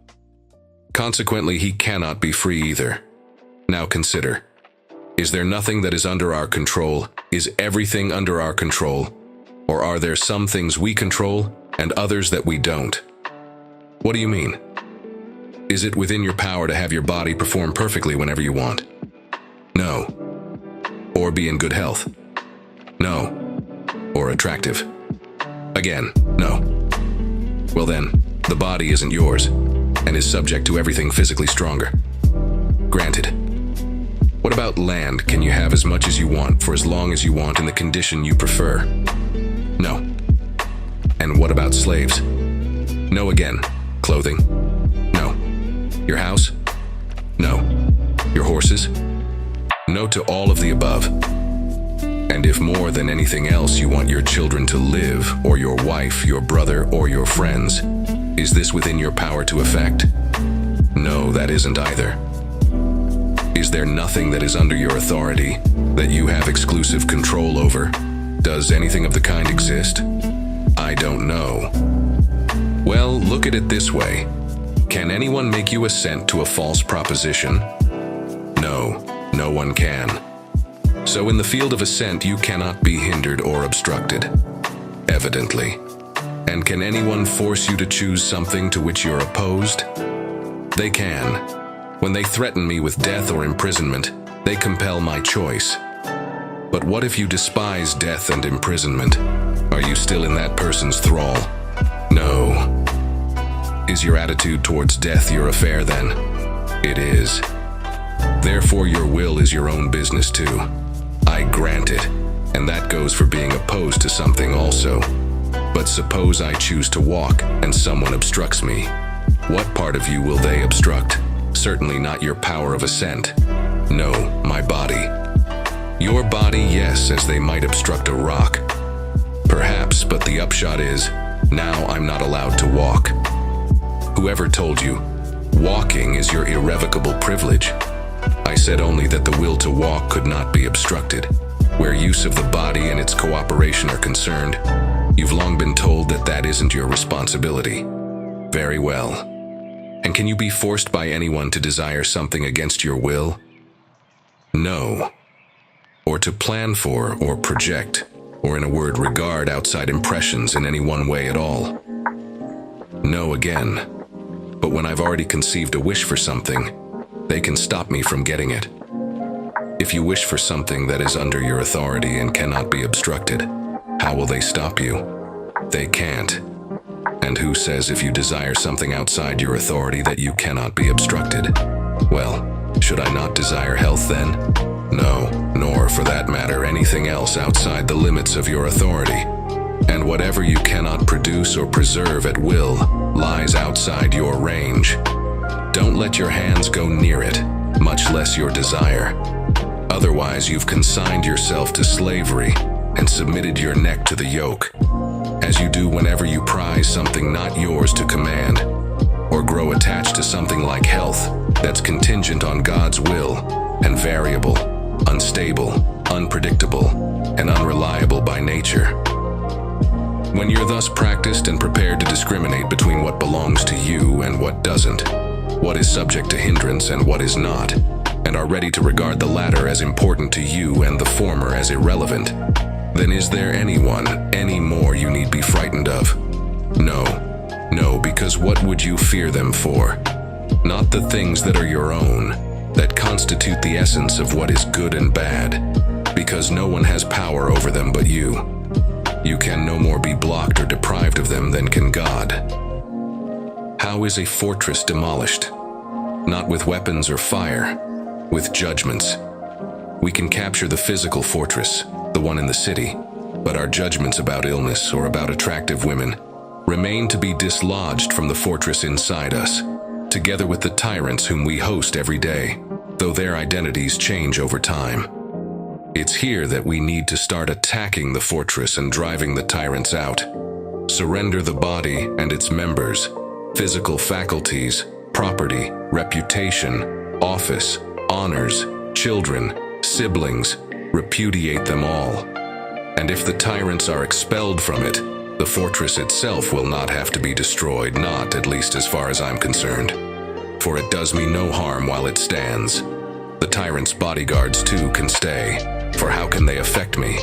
Consequently, he cannot be free either. Now consider. Is there nothing that is under our control? Is everything under our control? Or are there some things we control and others that we don't? What do you mean? Is it within your power to have your body perform perfectly whenever you want? No. Or be in good health? No. Or attractive? Again, no. Well then, the body isn't yours and is subject to everything physically stronger. Granted. What about land? Can you have as much as you want for as long as you want in the condition you prefer? No. And what about slaves? No again. Clothing? No. Your house? No. Your horses? No to all of the above. And if more than anything else you want your children to live, or your wife, your brother, or your friends, is this within your power to effect? No, that isn't either. Is there nothing that is under your authority that you have exclusive control over? Does anything of the kind exist? I don't know. Well, look at it this way. Can anyone make you assent to a false proposition? No, no one can. So in the field of assent, you cannot be hindered or obstructed, evidently. And can anyone force you to choose something to which you're opposed? They can. When they threaten me with death or imprisonment, they compel my choice. But what if you despise death and imprisonment? Are you still in that person's thrall? No. Is your attitude towards death your affair then? It is. Therefore your will is your own business too. I grant it, and that goes for being opposed to something also. But suppose I choose to walk and someone obstructs me. What part of you will they obstruct? Certainly not your power of assent. No, my body. Your body, yes, as they might obstruct a rock. Perhaps, but the upshot is, now I'm not allowed to walk. Whoever told you, walking is your irrevocable privilege? I said only that the will to walk could not be obstructed. Where use of the body and its cooperation are concerned, you've long been told that that isn't your responsibility. Very well. And can you be forced by anyone to desire something against your will? No. Or to plan for, or project, or in a word, regard outside impressions in any one way at all? No again. But when I've already conceived a wish for something, they can stop me from getting it. If you wish for something that is under your authority and cannot be obstructed, how will they stop you? They can't. And who says if you desire something outside your authority that you cannot be obstructed? Well, should I not desire health then? No, nor for that matter anything else outside the limits of your authority. And whatever you cannot produce or preserve at will lies outside your range. Don't let your hands go near it, much less your desire. Otherwise, you've consigned yourself to slavery and submitted your neck to the yoke, as you do whenever you prize something not yours to command, or grow attached to something like health that's contingent on God's will. and variable, unstable, unpredictable, and unreliable by nature. When you're thus practiced and prepared to discriminate between what belongs to you and what doesn't, what is subject to hindrance and what is not, and are ready to regard the latter as important to you and the former as irrelevant, then is there anyone, any more you need be frightened of? No, because what would you fear them for? Not the things that are your own, that constitute the essence of what is good and bad, because no one has power over them but you. You can no more be blocked or deprived of them than can God. How is a fortress demolished? Not with weapons or fire, with judgments. We can capture the physical fortress, the one in the city, but our judgments about illness or about attractive women remain to be dislodged from the fortress inside us, together with the tyrants whom we host every day, though their identities change over time. It's here that we need to start attacking the fortress and driving the tyrants out. Surrender the body and its members, physical faculties, property, reputation, office, honors, children, siblings, repudiate them all. And if the tyrants are expelled from it, the fortress itself will not have to be destroyed, not at least as far as I'm concerned. For it does me no harm while it stands. The tyrant's bodyguards too can stay, for how can they affect me?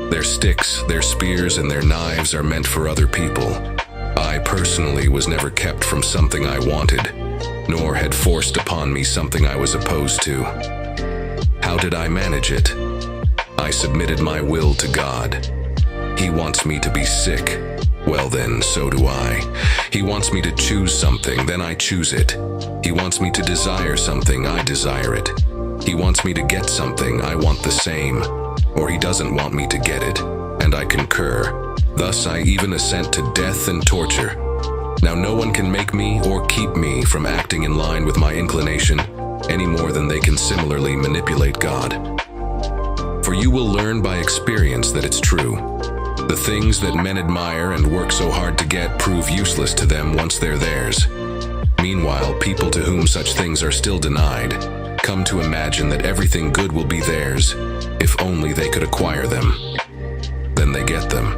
Their sticks, their spears, and their knives are meant for other people. I personally was never kept from something I wanted, nor had forced upon me something I was opposed to. How did I manage it? I submitted my will to God. He wants me to be sick. Well then, so do I. He wants me to choose something, then I choose it. He wants me to desire something, I desire it. He wants me to get something, I want the same. Or he doesn't want me to get it, and I concur. Thus I even assent to death and torture. Now no one can make me or keep me from acting in line with my inclination, any more than they can similarly manipulate God. For you will learn by experience that it's true. The things that men admire and work so hard to get prove useless to them once they're theirs. Meanwhile, people to whom such things are still denied come to imagine that everything good will be theirs if only they could acquire them. Then they get them,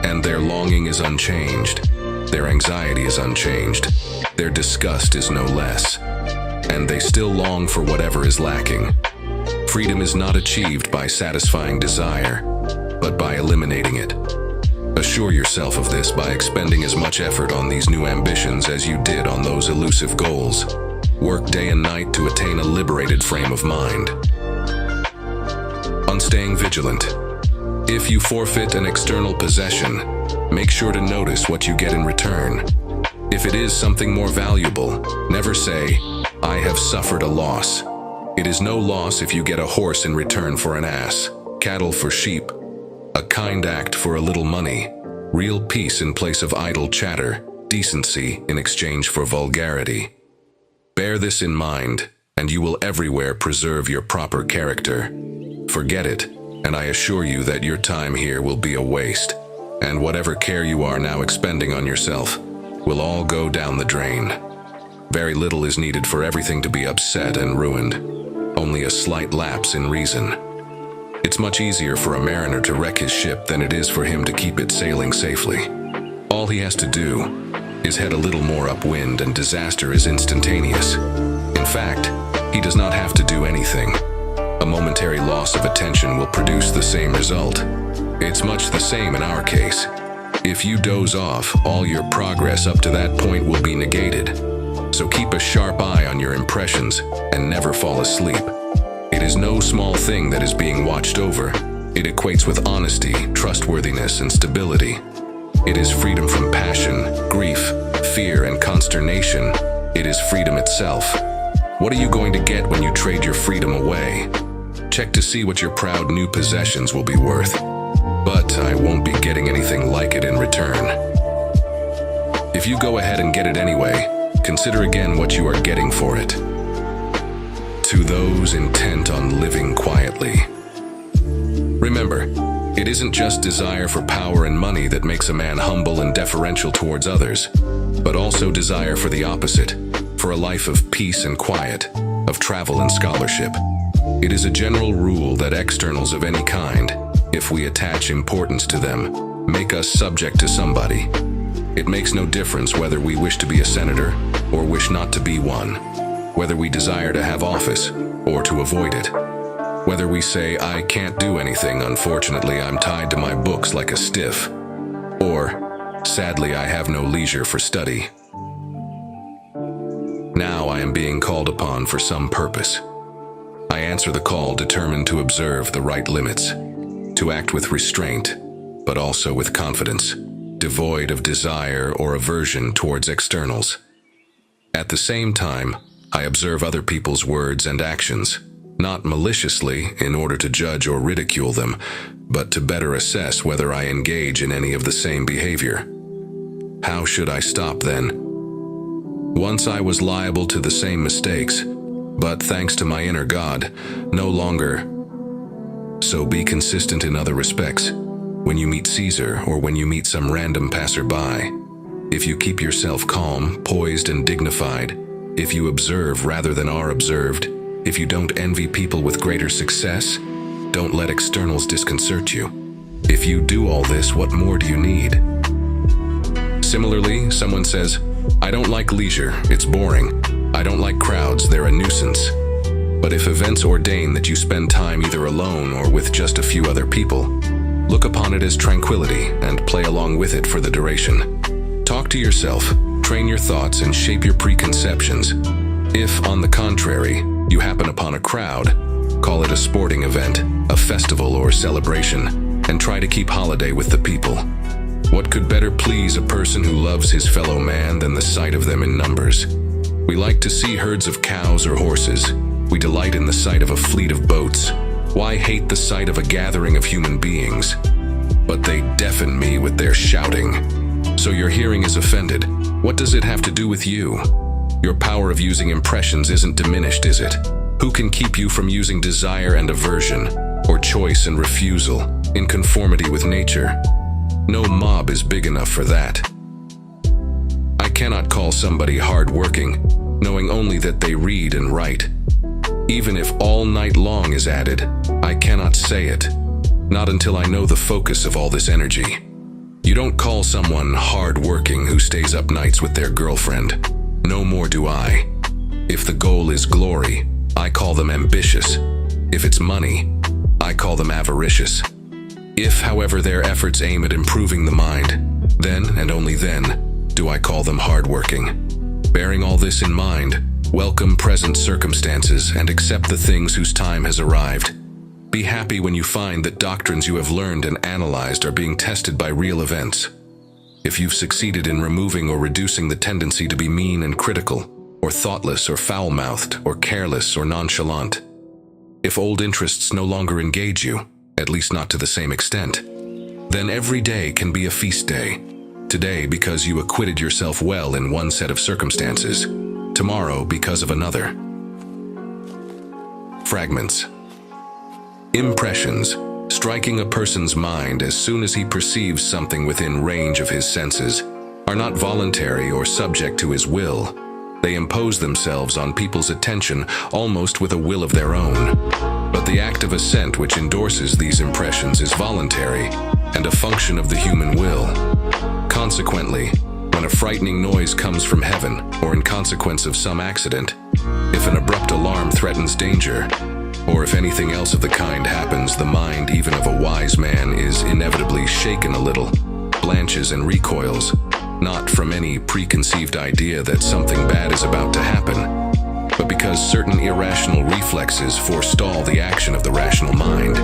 and their longing is unchanged, their anxiety is unchanged, their disgust is no less, and they still long for whatever is lacking. Freedom is not achieved by satisfying desire, but by eliminating it. Assure yourself of this by expending as much effort on these new ambitions as you did on those elusive goals. Work day and night to attain a liberated frame of mind. On staying vigilant. If you forfeit an external possession, make sure to notice what you get in return. If it is something more valuable, never say, "I have suffered a loss." It is no loss if you get a horse in return for an ass, cattle for sheep, a kind act for a little money, real peace in place of idle chatter, decency in exchange for vulgarity. Bear this in mind, and you will everywhere preserve your proper character. Forget it, and I assure you that your time here will be a waste, and whatever care you are now expending on yourself will all go down the drain. Very little is needed for everything to be upset and ruined, only a slight lapse in reason. It's much easier for a mariner to wreck his ship than it is for him to keep it sailing safely. All he has to do is head a little more upwind and disaster is instantaneous. In fact, he does not have to do anything. A momentary loss of attention will produce the same result. It's much the same in our case. If you doze off, all your progress up to that point will be negated. So keep a sharp eye on your impressions and never fall asleep. It is no small thing that is being watched over. It equates with honesty, trustworthiness, and stability. It is freedom from passion, grief, fear, and consternation. It is freedom itself. What are you going to get when you trade your freedom away? Check to see what your proud new possessions will be worth. But I won't be getting anything like it in return. If you go ahead and get it anyway, consider again what you are getting for it. To those intent on living quietly. Remember, it isn't just desire for power and money that makes a man humble and deferential towards others, but also desire for the opposite, for a life of peace and quiet, of travel and scholarship. It is a general rule that externals of any kind, if we attach importance to them, make us subject to somebody. It makes no difference whether we wish to be a senator or wish not to be one, whether we desire to have office or to avoid it, whether we say, I can't do anything, unfortunately I'm tied to my books like a stiff, or, sadly I have no leisure for study. Now I am being called upon for some purpose. I answer the call determined to observe the right limits, to act with restraint, but also with confidence, devoid of desire or aversion towards externals. At the same time, I observe other people's words and actions, not maliciously in order to judge or ridicule them, but to better assess whether I engage in any of the same behavior. How should I stop then? Once I was liable to the same mistakes, but thanks to my inner God, no longer. So be consistent in other respects. When you meet Caesar or when you meet some random passerby, if you keep yourself calm, poised, and dignified, if you observe rather than are observed, if you don't envy people with greater success, don't let externals disconcert you. If you do all this, what more do you need? Similarly, someone says, I don't like leisure, it's boring. I don't like crowds, they're a nuisance. But if events ordain that you spend time either alone or with just a few other people, look upon it as tranquility and play along with it for the duration. Talk to yourself, train your thoughts, and shape your preconceptions. If, on the contrary, you happen upon a crowd, call it a sporting event, a festival or celebration, and try to keep holiday with the people. What could better please a person who loves his fellow man than the sight of them in numbers? We like to see herds of cows or horses. We delight in the sight of a fleet of boats. Why hate the sight of a gathering of human beings? But they deafen me with their shouting. So your hearing is offended. What does it have to do with you? Your power of using impressions isn't diminished, is it? Who can keep you from using desire and aversion, or choice and refusal, in conformity with nature? No mob is big enough for that. I cannot call somebody hard-working, knowing only that they read and write. Even if all night long is added, I cannot say it, not until I know the focus of all this energy. You don't call someone hard-working who stays up nights with their girlfriend. No more do I. If the goal is glory, I call them ambitious. If it's money, I call them avaricious. If, however, their efforts aim at improving the mind, then and only then do I call them hardworking. Bearing all this in mind, welcome present circumstances and accept the things whose time has arrived. Be happy when you find that doctrines you have learned and analyzed are being tested by real events. If you've succeeded in removing or reducing the tendency to be mean and critical, or thoughtless or foul-mouthed, or careless or nonchalant. If old interests no longer engage you, at least not to the same extent, then every day can be a feast day. Today because you acquitted yourself well in one set of circumstances, tomorrow because of another. Fragments. Impressions, striking a person's mind as soon as he perceives something within range of his senses, are not voluntary or subject to his will. They impose themselves on people's attention almost with a will of their own. But the act of assent which endorses these impressions is voluntary and a function of the human will. Consequently, when a frightening noise comes from heaven, or in consequence of some accident, if an abrupt alarm threatens danger, or if anything else of the kind happens, the mind even of a wise man is inevitably shaken a little, blanches and recoils, not from any preconceived idea that something bad is about to happen, but because certain irrational reflexes forestall the action of the rational mind.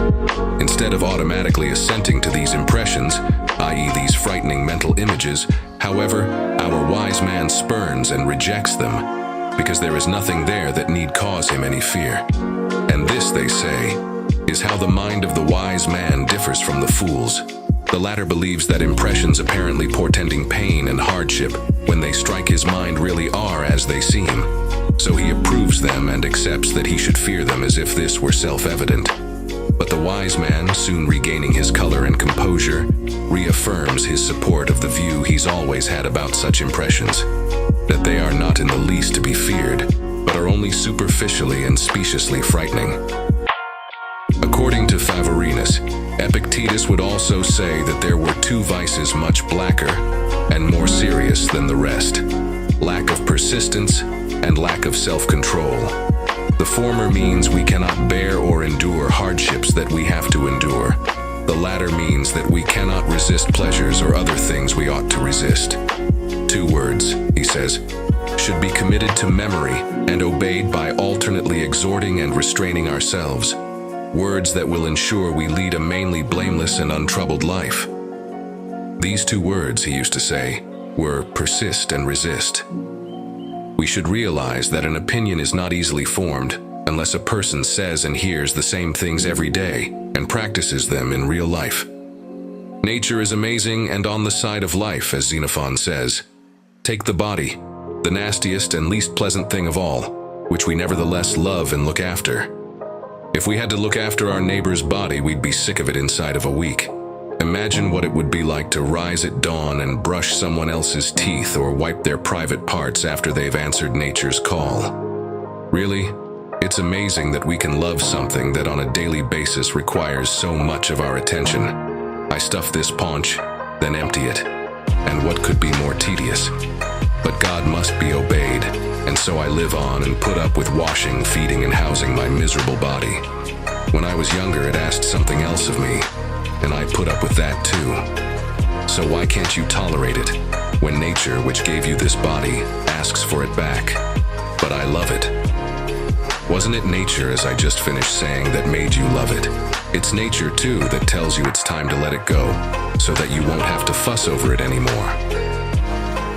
Instead of automatically assenting to these impressions, i.e. these frightening mental images, however, our wise man spurns and rejects them, because there is nothing there that need cause him any fear. And this, they say, is how the mind of the wise man differs from the fool's. The latter believes that impressions apparently portending pain and hardship when they strike his mind really are as they seem. So he approves them and accepts that he should fear them as if this were self-evident. But the wise man, soon regaining his color and composure, reaffirms his support of the view he's always had about such impressions, that they are not in the least to be feared, but are only superficially and speciously frightening. According to Favorinus, Epictetus would also say that there were two vices much blacker and more serious than the rest: lack of persistence and lack of self-control. The former means we cannot bear or endure hardships that we have to endure. The latter means that we cannot resist pleasures or other things we ought to resist. Two words, he says, should be committed to memory and obeyed by alternately exhorting and restraining ourselves. Words that will ensure we lead a mainly blameless and untroubled life. These two words, he used to say, were persist and resist. We should realize that an opinion is not easily formed unless a person says and hears the same things every day and practices them in real life. Nature is amazing and on the side of life, as Xenophon says. Take the body, the nastiest and least pleasant thing of all, which we nevertheless love and look after. If we had to look after our neighbor's body, we'd be sick of it inside of a week. Imagine what it would be like to rise at dawn and brush someone else's teeth or wipe their private parts after they've answered nature's call. Really, it's amazing that we can love something that on a daily basis requires so much of our attention. I stuff this paunch, then empty it. And what could be more tedious? But God must be obeyed, and so I live on and put up with washing, feeding, and housing my miserable body. When I was younger, it asked something else of me, and I put up with that too. So why can't you tolerate it, when nature, which gave you this body, asks for it back? But I love it. Wasn't it nature, as I just finished saying, that made you love it? It's nature too that tells you it's time to let it go, so that you won't have to fuss over it anymore.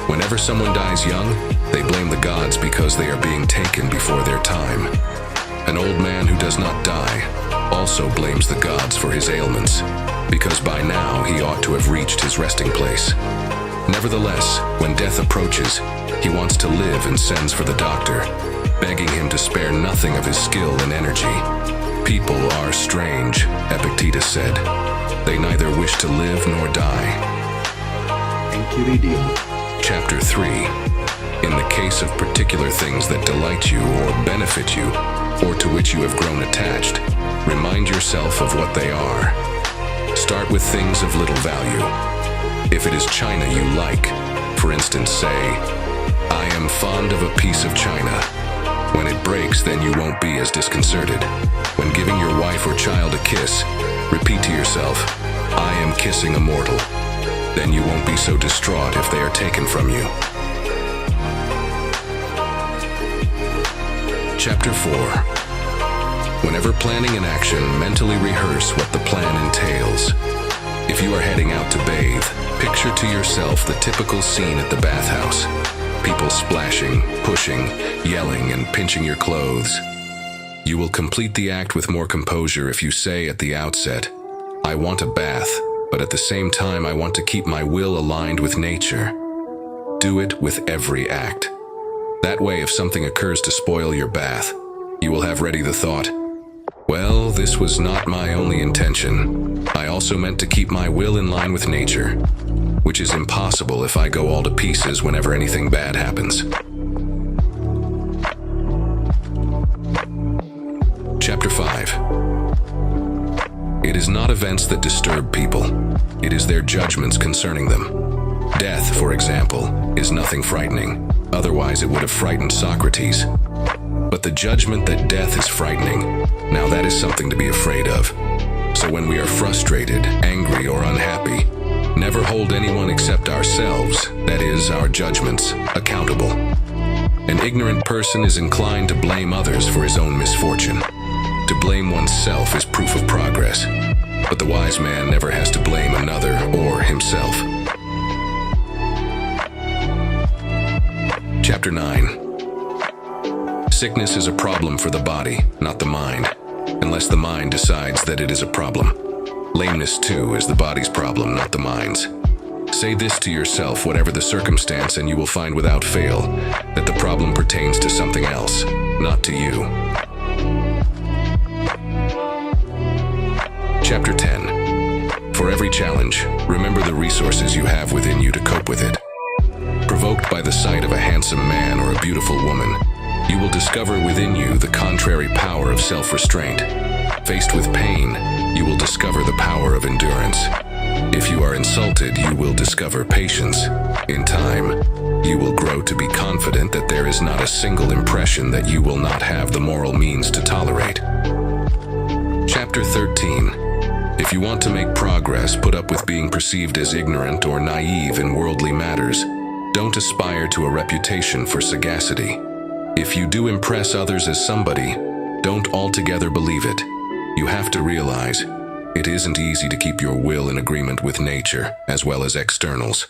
Whenever someone dies young, they blame the gods because they are being taken before their time. An old man who does not die also blames the gods for his ailments, because by now he ought to have reached his resting place. Nevertheless, when death approaches, he wants to live and sends for the doctor, begging him to spare nothing of his skill and energy. People are strange, Epictetus said. They neither wish to live nor die. Chapter 3. In the case of particular things that delight you or benefit you, or to which you have grown attached, remind yourself of what they are. Start with things of little value. If it is china you like, for instance, say, I am fond of a piece of china. When it breaks, then you won't be as disconcerted. When giving your wife or child a kiss, repeat to yourself, I am kissing a mortal. Then you won't be so distraught if they are taken from you. Chapter 4. Whenever planning an action, mentally rehearse what the plan entails. If you are heading out to bathe, picture to yourself the typical scene at the bathhouse. People splashing, pushing, yelling, and pinching your clothes. You will complete the act with more composure if you say at the outset, I want a bath, but at the same time I want to keep my will aligned with nature. Do it with every act. That way, if something occurs to spoil your bath, you will have ready the thought, well, this was not my only intention. I also meant to keep my will in line with nature, which is impossible if I go all to pieces whenever anything bad happens. Chapter 5. It is not events that disturb people. It is their judgments concerning them. Death, for example, is nothing frightening. Otherwise, it would have frightened Socrates. But the judgment that death is frightening, now that is something to be afraid of. So when we are frustrated, angry, or unhappy, never hold anyone except ourselves, that is, our judgments, accountable. An ignorant person is inclined to blame others for his own misfortune. To blame oneself is proof of progress, but the wise man never has to blame another or himself. Chapter 9. Sickness is a problem for the body, not the mind, unless the mind decides that it is a problem. Lameness, too, is the body's problem, not the mind's. Say this to yourself, whatever the circumstance, and you will find without fail that the problem pertains to something else, not to you. Chapter 10. For every challenge, remember the resources you have within you to cope with it. Provoked by the sight of a handsome man or a beautiful woman, you will discover within you the contrary power of self-restraint. Faced with pain, you will discover the power of endurance. If you are insulted, you will discover patience. In time, you will grow to be confident that there is not a single impression that you will not have the moral means to tolerate. Chapter 13. If you want to make progress, put up with being perceived as ignorant or naive in worldly matters. Don't aspire to a reputation for sagacity. If you do impress others as somebody, don't altogether believe it. You have to realize it isn't easy to keep your will in agreement with nature as well as externals.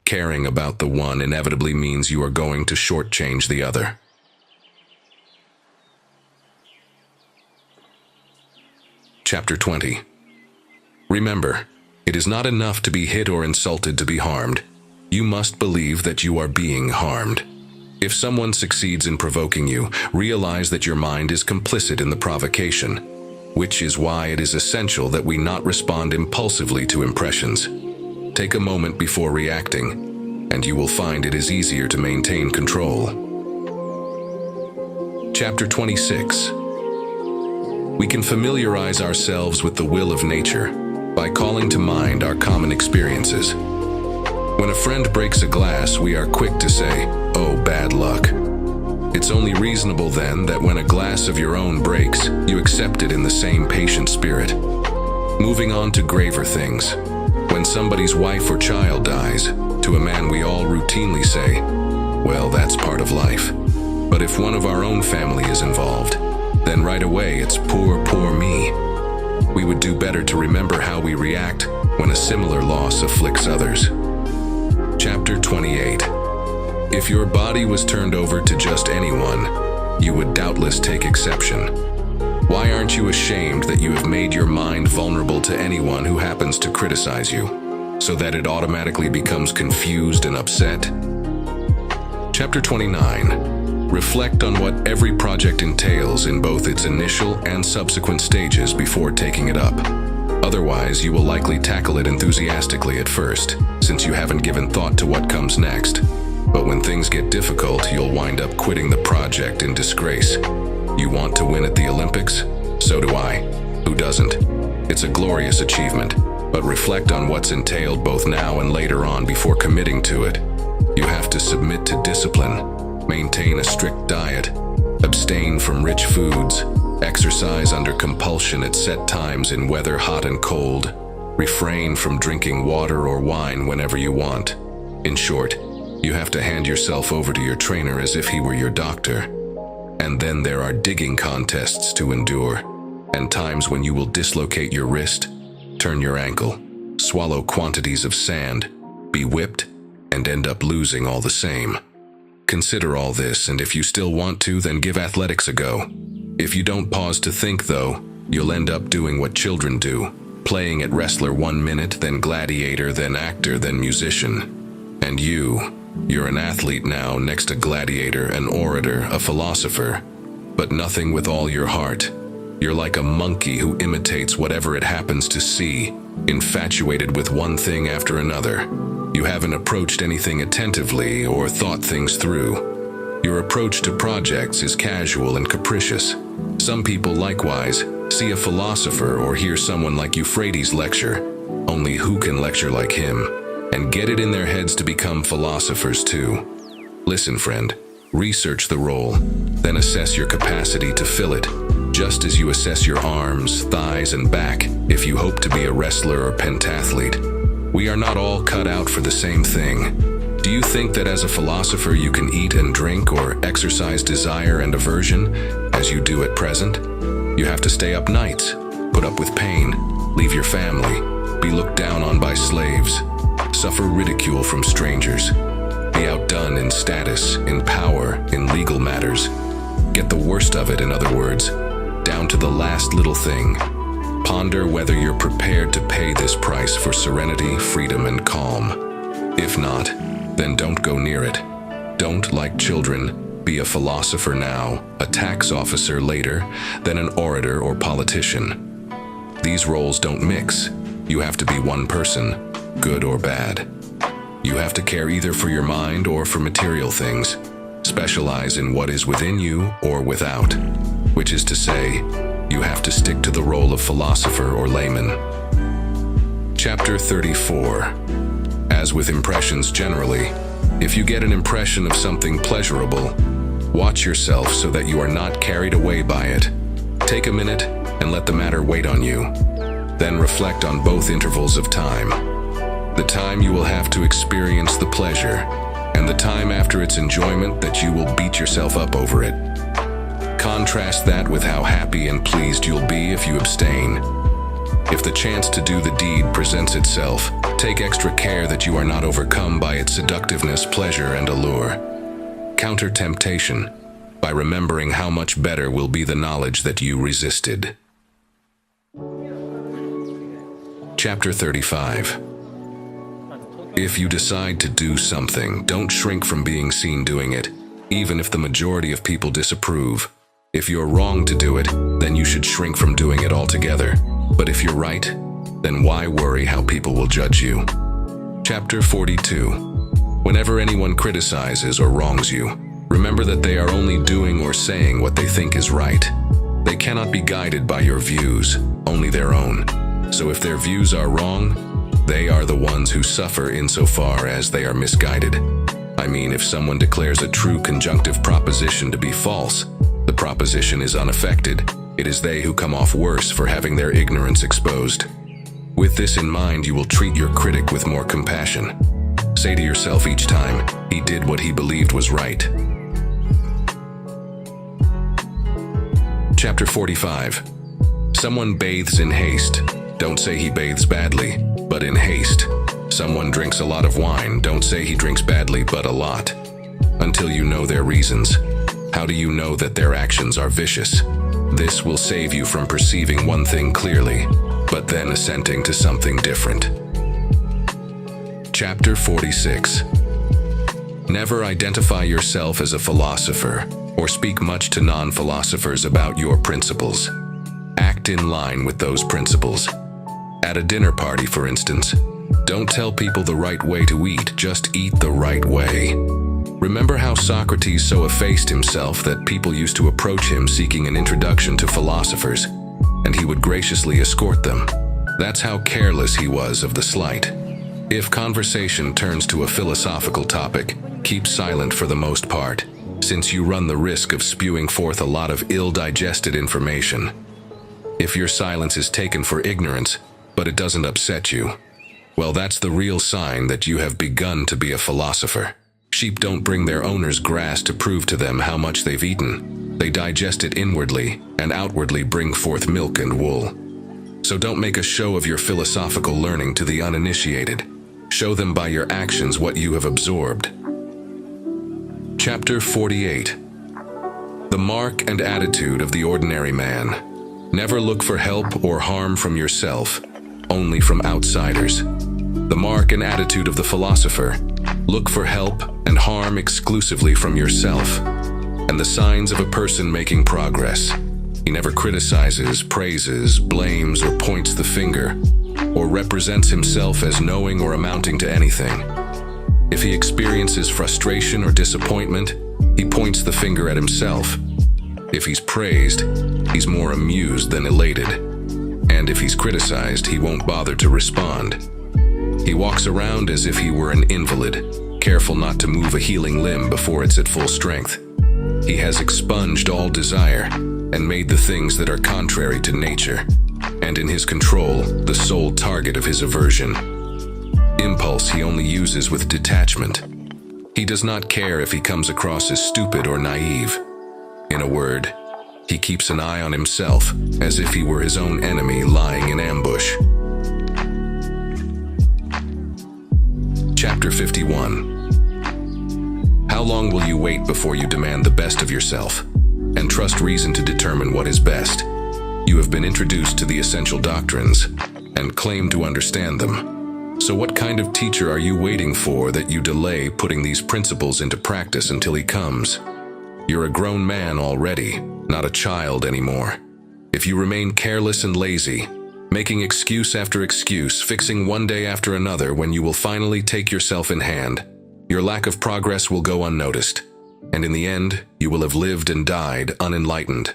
Caring about the one inevitably means you are going to shortchange the other. Chapter 20. Remember, it is not enough to be hit or insulted to be harmed. You must believe that you are being harmed. If someone succeeds in provoking you, realize that your mind is complicit in the provocation, which is why it is essential that we not respond impulsively to impressions. Take a moment before reacting, and you will find it is easier to maintain control. Chapter 26. We can familiarize ourselves with the will of nature by calling to mind our common experiences. When a friend breaks a glass, we are quick to say, "Oh, bad luck." It's only reasonable then that when a glass of your own breaks, you accept it in the same patient spirit. Moving on to graver things. When somebody's wife or child dies, to a man we all routinely say, "Well, that's part of life." But if one of our own family is involved, then right away it's poor, poor me. We would do better to remember how we react when a similar loss afflicts others. Chapter 28. If your body was turned over to just anyone, you would doubtless take exception. Why aren't you ashamed that you have made your mind vulnerable to anyone who happens to criticize you, so that it automatically becomes confused and upset? Chapter 29. Reflect on what every project entails in both its initial and subsequent stages before taking it up. Otherwise, you will likely tackle it enthusiastically at first, since you haven't given thought to what comes next. But when things get difficult, you'll wind up quitting the project in disgrace. You want to win at the Olympics? So do I. Who doesn't? It's a glorious achievement, but reflect on what's entailed both now and later on before committing to it. You have to submit to discipline, maintain a strict diet, abstain from rich foods, exercise under compulsion at set times in weather hot and cold, refrain from drinking water or wine whenever you want. In short, you have to hand yourself over to your trainer as if he were your doctor. And then there are digging contests to endure, and times when you will dislocate your wrist, turn your ankle, swallow quantities of sand, be whipped, and end up losing all the same. Consider all this, and if you still want to, then give athletics a go. If you don't pause to think, though, you'll end up doing what children do, playing at wrestler 1 minute, then gladiator, then actor, then musician. And you're an athlete now, next to gladiator, an orator, a philosopher, but nothing with all your heart. You're like a monkey who imitates whatever it happens to see, infatuated with one thing after another. You haven't approached anything attentively or thought things through. Your approach to projects is casual and capricious. Some people likewise see a philosopher or hear someone like Euphrates lecture, only who can lecture like him, and get it in their heads to become philosophers too. Listen, friend, research the role, then assess your capacity to fill it, just as you assess your arms, thighs, and back if you hope to be a wrestler or pentathlete. We are not all cut out for the same thing. Do you think that as a philosopher you can eat and drink or exercise desire and aversion as you do at present? You have to stay up nights, put up with pain, leave your family, be looked down on by slaves, suffer ridicule from strangers, be outdone in status, in power, in legal matters. Get the worst of it, in other words, down to the last little thing. Ponder whether you're prepared to pay this price for serenity, freedom, and calm. If not, then don't go near it. Don't, like children, be a philosopher now, a tax officer later, then an orator or politician. These roles don't mix. You have to be one person, good or bad. You have to care either for your mind or for material things. Specialize in what is within you or without, which is to say, you have to stick to the role of philosopher or layman. Chapter 34. As with impressions generally, if you get an impression of something pleasurable, watch yourself so that you are not carried away by it. Take a minute and let the matter wait on you. Then reflect on both intervals of time. The time you will have to experience the pleasure, and the time after its enjoyment that you will beat yourself up over it. Contrast that with how happy and pleased you'll be if you abstain. If the chance to do the deed presents itself, take extra care that you are not overcome by its seductiveness, pleasure, and allure. Counter temptation by remembering how much better will be the knowledge that you resisted. Chapter 35. If you decide to do something, don't shrink from being seen doing it, even if the majority of people disapprove. If you're wrong to do it, then you should shrink from doing it altogether. But if you're right, then why worry how people will judge you? Chapter 42. Whenever anyone criticizes or wrongs you, remember that they are only doing or saying what they think is right. They cannot be guided by your views, only their own. So if their views are wrong, they are the ones who suffer insofar as they are misguided. I mean, if someone declares a true conjunctive proposition to be false, the proposition is unaffected. It is they who come off worse for having their ignorance exposed. With this in mind, you will treat your critic with more compassion. Say to yourself each time, he did what he believed was right. Chapter 45. Someone bathes in haste. Don't say he bathes badly, but in haste. Someone drinks a lot of wine. Don't say he drinks badly, but a lot. Until you know their reasons. How do you know that their actions are vicious? This will save you from perceiving one thing clearly, but then assenting to something different. Chapter 46. Never identify yourself as a philosopher, or speak much to non-philosophers about your principles. Act in line with those principles. At a dinner party, for instance, don't tell people the right way to eat, just eat the right way. Remember how Socrates so effaced himself that people used to approach him seeking an introduction to philosophers, and he would graciously escort them. That's how careless he was of the slight. If conversation turns to a philosophical topic, keep silent for the most part, since you run the risk of spewing forth a lot of ill-digested information. If your silence is taken for ignorance, but it doesn't upset you, well, that's the real sign that you have begun to be a philosopher. Sheep don't bring their owners grass to prove to them how much they've eaten. They digest it inwardly and outwardly bring forth milk and wool. So don't make a show of your philosophical learning to the uninitiated. Show them by your actions what you have absorbed. Chapter 48. The mark and attitude of the ordinary man. Never look for help or harm from yourself, only from outsiders. The mark and attitude of the philosopher. Look for help and harm exclusively from yourself. And the signs of a person making progress. He never criticizes, praises, blames, or points the finger, or represents himself as knowing or amounting to anything. If he experiences frustration or disappointment, he points the finger at himself. If he's praised, he's more amused than elated. And if he's criticized, he won't bother to respond. He walks around as if he were an invalid, careful not to move a healing limb before it's at full strength. He has expunged all desire and made the things that are contrary to nature, and in his control, the sole target of his aversion. Impulse he only uses with detachment. He does not care if he comes across as stupid or naive. In a word, he keeps an eye on himself as if he were his own enemy lying in ambush. Chapter 51. How long will you wait before you demand the best of yourself and trust reason to determine what is best? You have been introduced to the essential doctrines and claim to understand them. So what kind of teacher are you waiting for that you delay putting these principles into practice until he comes? You're a grown man already, not a child anymore. If you remain careless and lazy, making excuse after excuse, fixing one day after another when you will finally take yourself in hand, your lack of progress will go unnoticed, and in the end, you will have lived and died unenlightened.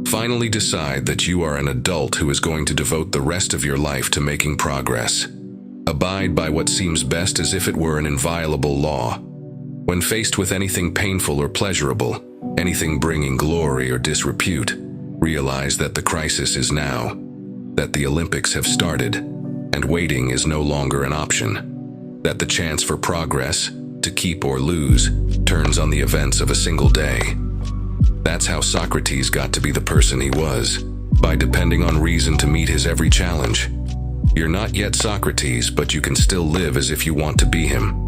Finally decide that you are an adult who is going to devote the rest of your life to making progress. Abide by what seems best as if it were an inviolable law. When faced with anything painful or pleasurable, anything bringing glory or disrepute, realize that the crisis is now, that the Olympics have started, and waiting is no longer an option, that the chance for progress, to keep or lose, turns on the events of a single day. That's how Socrates got to be the person he was, by depending on reason to meet his every challenge. You're not yet Socrates, but you can still live as if you want to be him.